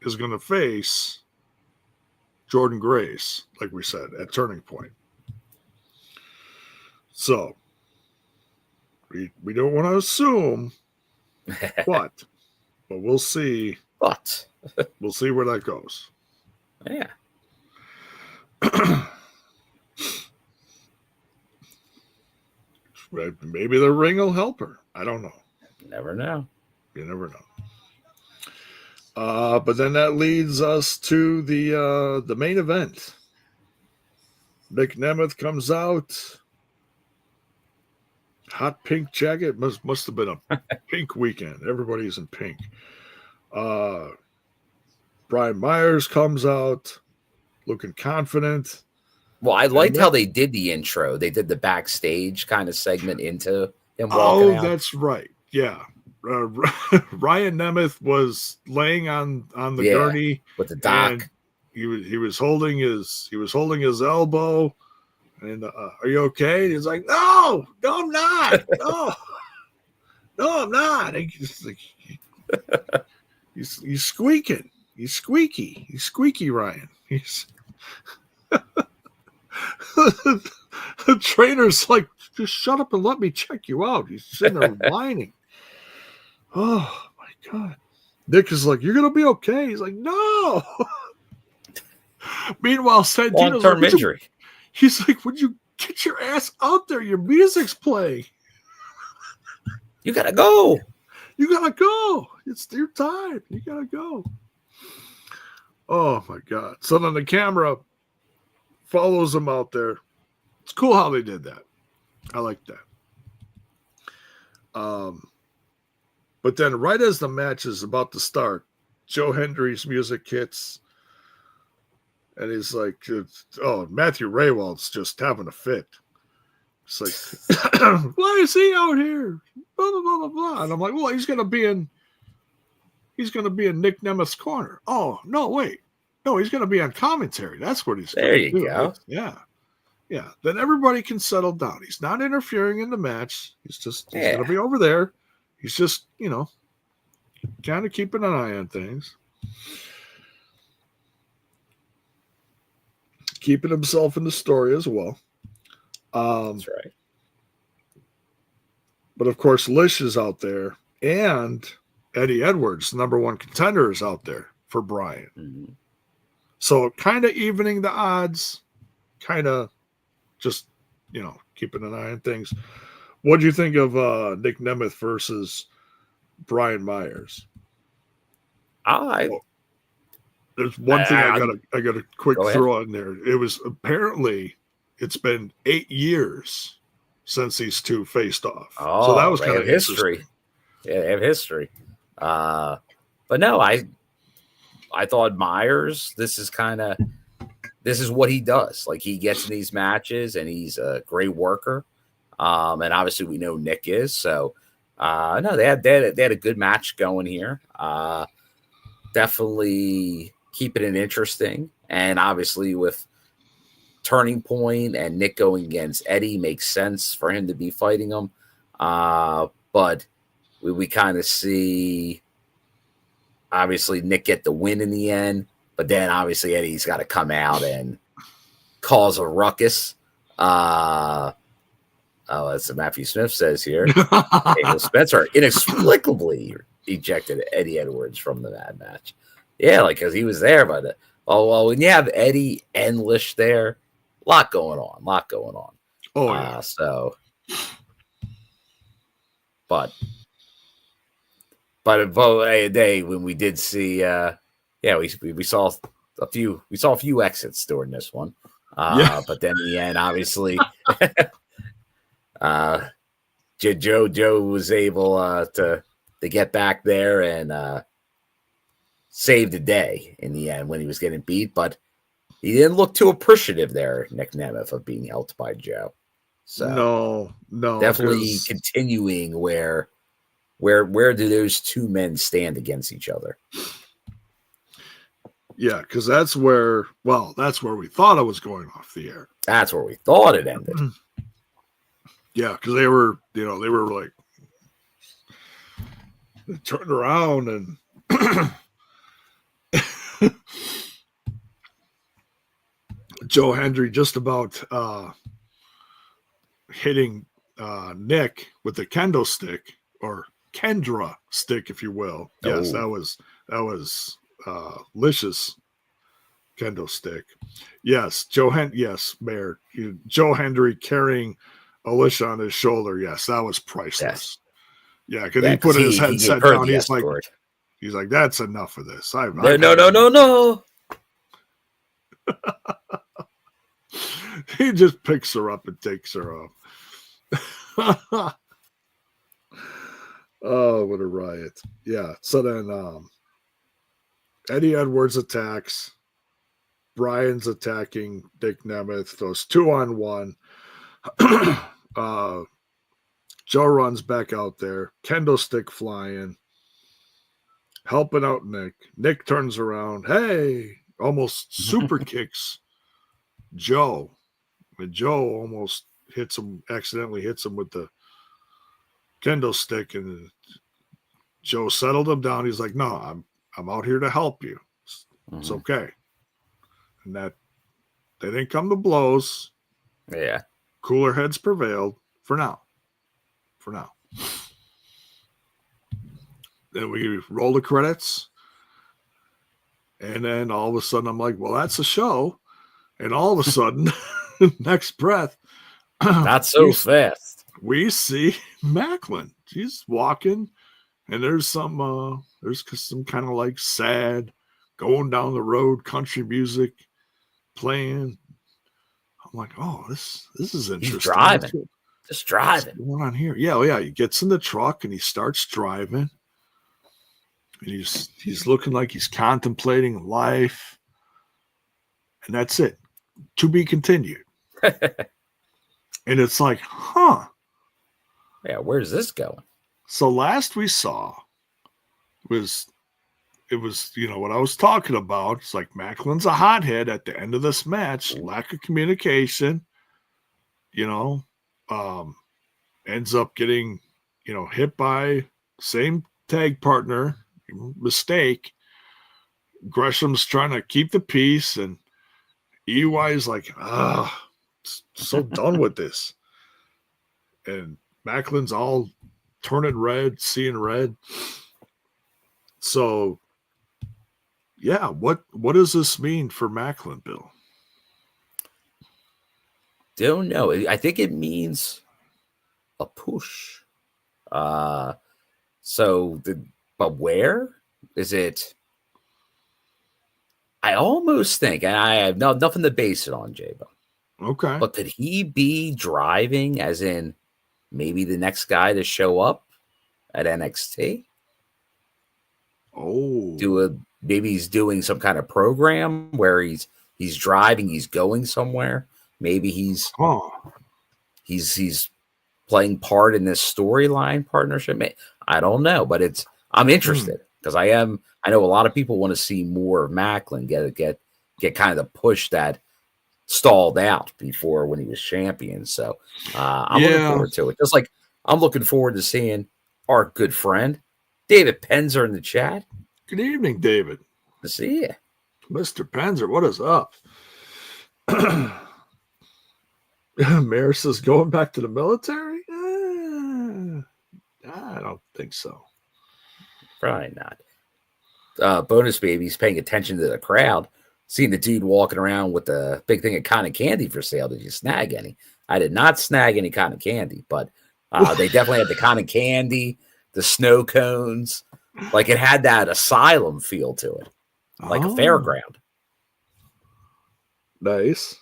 S2: is going to face Jordan Grace, like we said, at Turning Point. So we don't want to assume, but we'll see.
S3: But
S2: we'll see where that goes.
S3: Yeah.
S2: Maybe the ring will help her. I don't know.
S3: You never know.
S2: But then that leads us to the main event. Nic Nemeth comes out. Hot pink jacket. Must have been a pink weekend. Everybody's in pink. Brian Myers comes out looking confident.
S3: Well, I liked how they did the intro. They did the backstage kind of segment into him walking out.
S2: That's right. Yeah. Ryan Nemeth was laying on the gurney
S3: with the dock.
S2: And he was holding his elbow. And are you okay? And he's like, no, I'm not. No, I'm not. He's squeaking. He's squeaky. He's squeaky, Ryan. The trainer's like, just shut up and let me check you out. He's sitting there whining. Oh my God. Nick is like, you're gonna be okay. He's like, no. Meanwhile, Santana's
S3: long-term injury.
S2: He's like, would you get your ass out there? Your music's playing.
S3: You gotta go.
S2: It's your time. You gotta go. Oh my God. So then the camera follows him out there. It's cool how they did that. I like that. But then right as the match is about to start, Joe Hendry's music hits. And he's like, Matthew Raywald's just having a fit. It's like, why is he out here? Blah, blah, blah, blah, blah. And I'm like, well, he's going to be in he's going to be in Nic Nemeth's corner. Oh, no, wait. No, he's going to be on commentary. That's what he's going to do.
S3: There you go.
S2: Yeah. Yeah. Then everybody can settle down. He's not interfering in the match. He's going to be over there. He's just, kind of keeping an eye on things. Keeping himself in the story as well.
S3: That's right.
S2: But of course, Lish is out there, and Eddie Edwards, the number one contender, is out there for Brian.
S3: Mm-hmm.
S2: So kind of evening the odds, kind of just, keeping an eye on things. What do you think of Nic Nemeth versus Brian Myers? There's one thing I got a quick throw in there. It was apparently it's been 8 years since these two faced off.
S3: Oh,
S2: so that was kind of
S3: history. Yeah, they have history. But no, I thought Myers, this is what he does. Like, he gets in these matches and he's a great worker. And obviously we know Nick is. So no, they had a good match going here. Definitely keeping it interesting. And obviously with Turning Point and Nick going against Eddie, makes sense for him to be fighting him. But we kind of see obviously Nick get the win in the end, but then obviously Eddie's got to come out and cause a ruckus. That's what Matthew Smith says here. Daniel Spencer inexplicably ejected Eddie Edwards from the Mad Match. Yeah, because he was there, but when you have Eddie and Lish there, a lot going on.
S2: Oh yeah.
S3: But a day when we did see, we saw a few exits during this one. But then in the end, obviously, Joe was able to get back there and save the day in the end when he was getting beat. But he didn't look too appreciative there, Nic Nemeth, of being helped by Joe. So
S2: no,
S3: definitely continuing where do those two men stand against each other?
S2: Yeah, because that's where we thought it was going off the air.
S3: That's where we thought it ended.
S2: Yeah, because they were like, they turned around and Joe Hendry just about hitting Nick with the kendo stick, or Kendra stick, if you will. Yes, that was Lish's kendo stick. Yes, Mayor. Joe Hendry carrying Alisha on his shoulder. Yes, that was priceless. Yeah, because he put his headset down. He's like, that's enough of this.
S3: No.
S2: He just picks her up and takes her off. Oh, what a riot. Yeah. So then Eddie Edwards attacks. Brian's attacking Nic Nemeth. Those 2-on-1. Joe runs back out there. Kendo stick flying. Helping out Nick. Nick turns around. Hey! Almost super kicks Joe. And Joe almost accidentally hits him with the kendo stick, and Joe settled him down. He's like, no, I'm out here to help you. It's okay. And that they didn't come to blows.
S3: Yeah.
S2: Cooler heads prevailed for now. Then we roll the credits. And then all of a sudden I'm like, well, that's a show. And all of a sudden, next breath.
S3: Not so fast.
S2: We see Maclin. She's walking, and there's some kind of like sad going down the road country music playing. I'm like, oh, this is interesting.
S3: He's driving. Just driving.
S2: What's going on here? Yeah. He gets in the truck and he starts driving. And he's looking like he's contemplating life. And that's it. To be continued. And it's like, huh.
S3: Yeah, where's this going?
S2: So last we saw was it was, what I was talking about. It's like Maclin's a hothead at the end of this match, lack of communication, ends up getting, hit by same tag partner, mistake. Gresham's trying to keep the peace, and EY's like, so done with this. And Maclin's all turning red, seeing red. So, yeah, what does this mean for Maclin, Bill?
S3: Don't know. I think it means a push. But where is it? I almost think, and I have nothing to base it on, J-Bo.
S2: Okay.
S3: But could he be driving, as in maybe the next guy to show up at NXT?
S2: Oh.
S3: Maybe he's doing some kind of program where he's driving, he's going somewhere. Maybe he's playing part in this storyline partnership. I don't know, but I'm interested because I know a lot of people want to see more of Maclin get kind of the push that stalled out before when he was champion. So I'm looking forward to it. Just like I'm looking forward to seeing our good friend David Penzer in the chat.
S2: Good evening, David.
S3: Good to see you.
S2: Mr. Penzer, what is up? Maris is going back to the military? I don't think so.
S3: Probably not. Bonus Baby's paying attention to the crowd. Seeing the dude walking around with the big thing of cotton candy for sale. Did you snag any? I did not snag any cotton candy, but they definitely had the cotton candy, the snow cones. Like it had that asylum feel to it, like a fairground.
S2: Nice.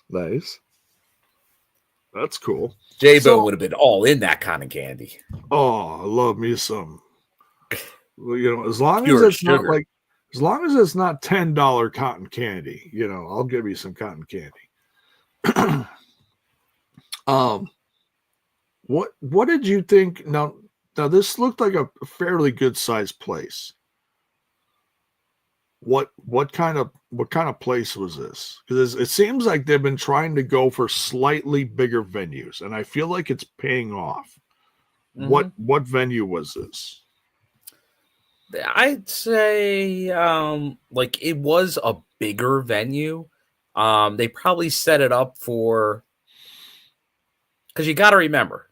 S2: That's cool.
S3: J-Bo would have been all in that cotton candy.
S2: Oh, I love me some. As long
S3: Pure
S2: as it's
S3: sugar.
S2: not like, as long as it's not $10 cotton candy, I'll give you some cotton candy. What did you think? Now this looked like a fairly good sized place. What kind of place was this? Because it seems like they've been trying to go for slightly bigger venues, and I feel like it's paying off. Mm-hmm. What venue was this?
S3: I'd say like it was a bigger venue. They probably set it up for, because you got to remember,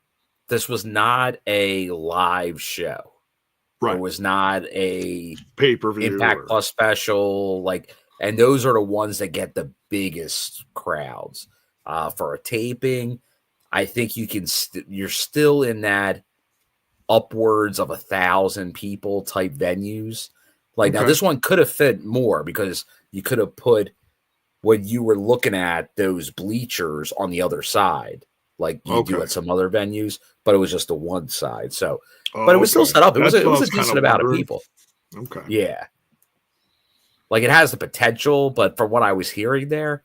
S3: this was not a live show. Right. It was not a
S2: pay-per-view
S3: Impact Plus special, and those are the ones that get the biggest crowds. For a taping, I think you can you're still in that upwards of 1,000 people type venues. Now this one could have fit more because you could have put when you were looking at those bleachers on the other side, like you do at some other venues, but it was just the one side. So, but it was still set up. It was a decent amount of people.
S2: Okay.
S3: Yeah. Like it has the potential, but from what I was hearing there,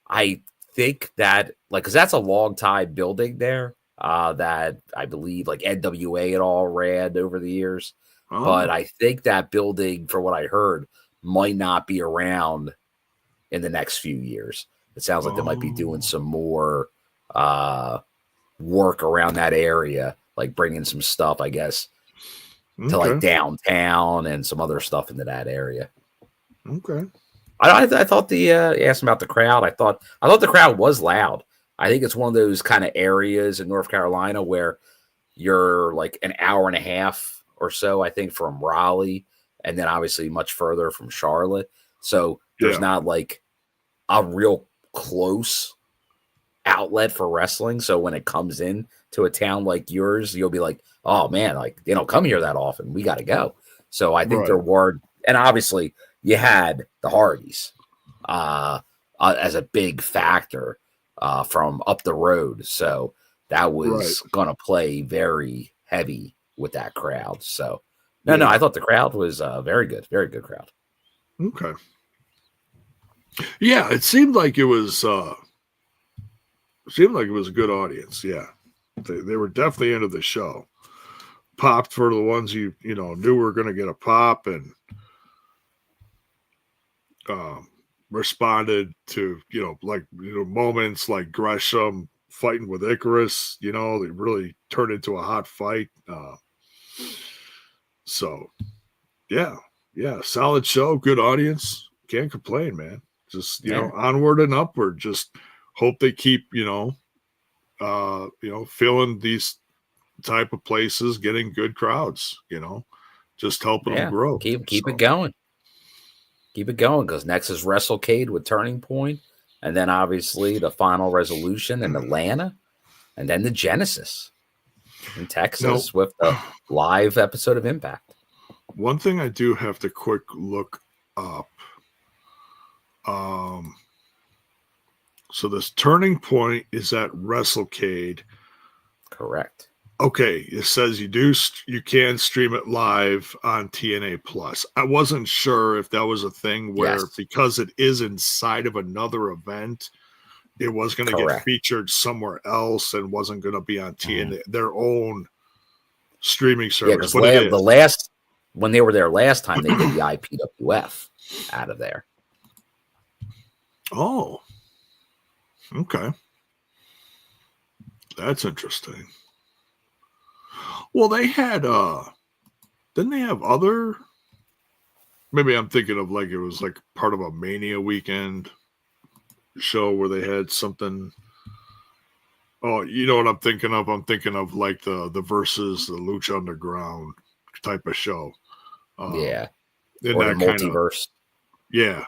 S3: I think that because that's a long time building there. That I believe NWA had all ran over the years. But I think that building, for what I heard, might not be around in the next few years. It sounds like they might be doing some more work around that area, like bringing some stuff, I guess, to downtown and some other stuff into that area.
S2: Okay.
S3: I thought asked about the crowd. I thought the crowd was loud. I think it's one of those kind of areas in North Carolina where you're like an hour and a half or so, I think, from Raleigh, and then obviously much further from Charlotte. So there's not like a real close outlet for wrestling. So when it comes in to a town like yours, you'll be like, oh man, they don't come here that often. We got to go. So I think there were, and obviously you had the Hardys as a big factor from up the road. So that was going to play very heavy with that crowd. So no, I thought the crowd was very good crowd.
S2: Okay. Yeah, it seemed like it was a good audience. Yeah, they were definitely into the show. Popped for the ones you knew were going to get a pop, and responded to, moments like Gresham fighting with Icarus. They really turned into a hot fight. So, yeah, solid show, good audience. Can't complain, man. Just, onward and upward. Just hope they keep, filling these type of places, getting good crowds, just helping them grow.
S3: Keep it going. Keep it going, because next is WrestleCade with Turning Point, and then obviously the Final Resolution in Atlanta, and then the Genesis in Texas with the live episode of Impact.
S2: One thing I do have to quick look up. So this Turning Point is at WrestleCade.
S3: Correct.
S2: Okay, it says you can stream it live on TNA Plus. I wasn't sure if that was a thing where because it is inside of another event, it was going to get featured somewhere else and wasn't going to be on TNA, their own streaming service.
S3: Yeah, when they were there last time, they did the IPWF out of there.
S2: Oh, okay. That's interesting. Well, they had, didn't they have other, maybe I'm thinking of it was like part of a Mania weekend show where they had something. Oh, you know what I'm thinking of? I'm thinking of like the Versus, the Lucha Underground type of show.
S3: Yeah.
S2: In
S3: or
S2: that
S3: the multiverse.
S2: Yeah,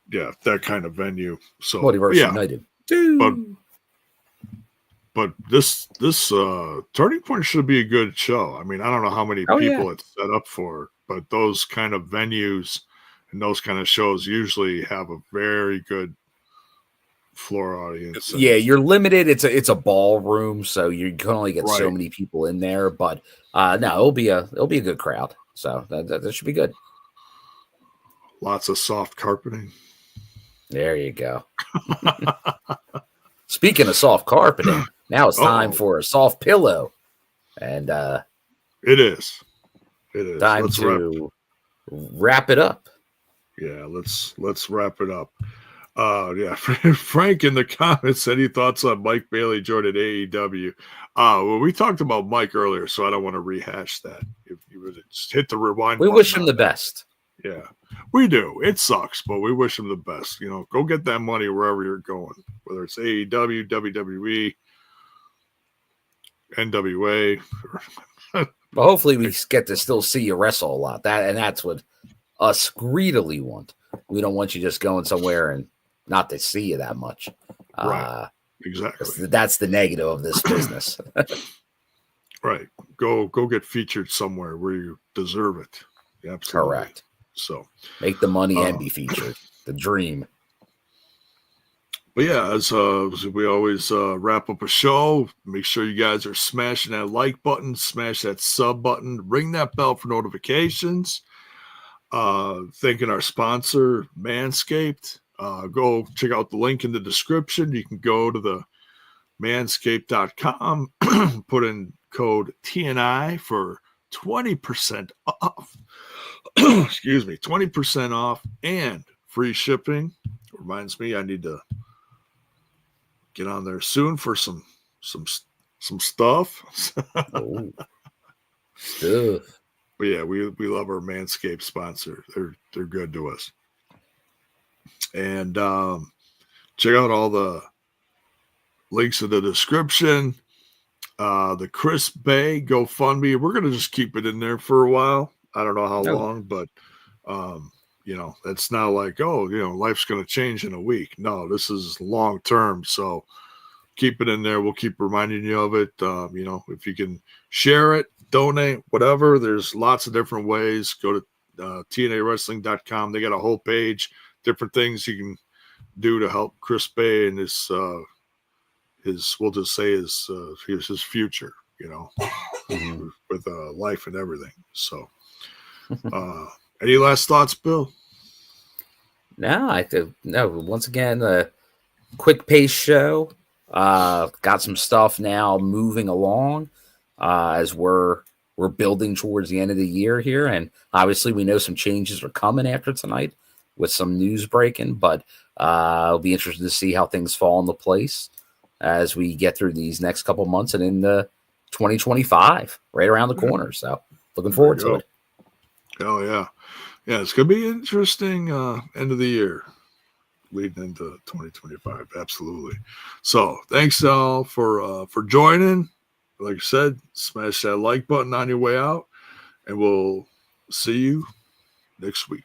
S2: that kind of venue. So
S3: Multiverse United.
S2: But this Turning Point should be a good show. I mean, I don't know how many people it's set up for, but those kind of venues and those kind of shows usually have a very good floor audience.
S3: Yeah, you're limited. It's a ballroom, so you can only get so many people in there. But no, it'll be a good crowd. So that should be good.
S2: Lots of soft carpeting.
S3: There you go. Speaking of soft carpeting, now it's time for a soft pillow. And
S2: it is.
S3: Time to wrap it up.
S2: Yeah, let's wrap it up. Frank in the comments said he thoughts on Mike Bailey joining AEW. Well, we talked about Mike earlier, so I don't want to rehash that. If you would just hit the rewind
S3: we
S2: button.
S3: wish him the best.
S2: Yeah, we do. It sucks, but we wish him the best. Go get that money wherever you're going, whether it's AEW, WWE, NWA.
S3: Well, hopefully we get to still see you wrestle a lot. That's what us greedily want. We don't want you just going somewhere and not to see you that much.
S2: Right. Exactly.
S3: That's the negative of this business.
S2: Right. Go get featured somewhere where you deserve it. Absolutely.
S3: Correct.
S2: So
S3: make the money and be featured. The dream.
S2: But yeah, as we always wrap up a show, make sure you guys are smashing that like button, smash that sub button, ring that bell for notifications. Thanking our sponsor, Manscaped. Go check out the link in the description. You can go to the manscaped.com, put in code TNI for 20% off. Excuse me, 20% off and free shipping. Reminds me, I need to get on there soon for some stuff.
S3: Oh, stuff.
S2: But yeah, we love our Manscaped sponsor. They're good to us. And check out all the links in the description. The Chris Bey GoFundMe. We're gonna just keep it in there for a while. I don't know how long, but that's not like, life's gonna change in a week. No, this is long term. So keep it in there. We'll keep reminding you of it. If you can share it, donate, whatever. There's lots of different ways. Go to TNAWrestling.com. They got a whole page, different things you can do to help Chris Bey and his we'll just say his future, with life and everything. So, any last thoughts, Bill?
S3: No. Once again, a quick pace show. Got some stuff now moving along as we're building towards the end of the year here, and obviously we know some changes are coming after tonight. with some news breaking, but I'll be interested to see how things fall into place as we get through these next couple months and in the 2025 right around the corner. So looking forward to it.
S2: Oh yeah. Yeah, it's gonna be interesting end of the year leading into 2025. Absolutely. So thanks all for joining. Like I said, smash that like button on your way out, and we'll see you next week.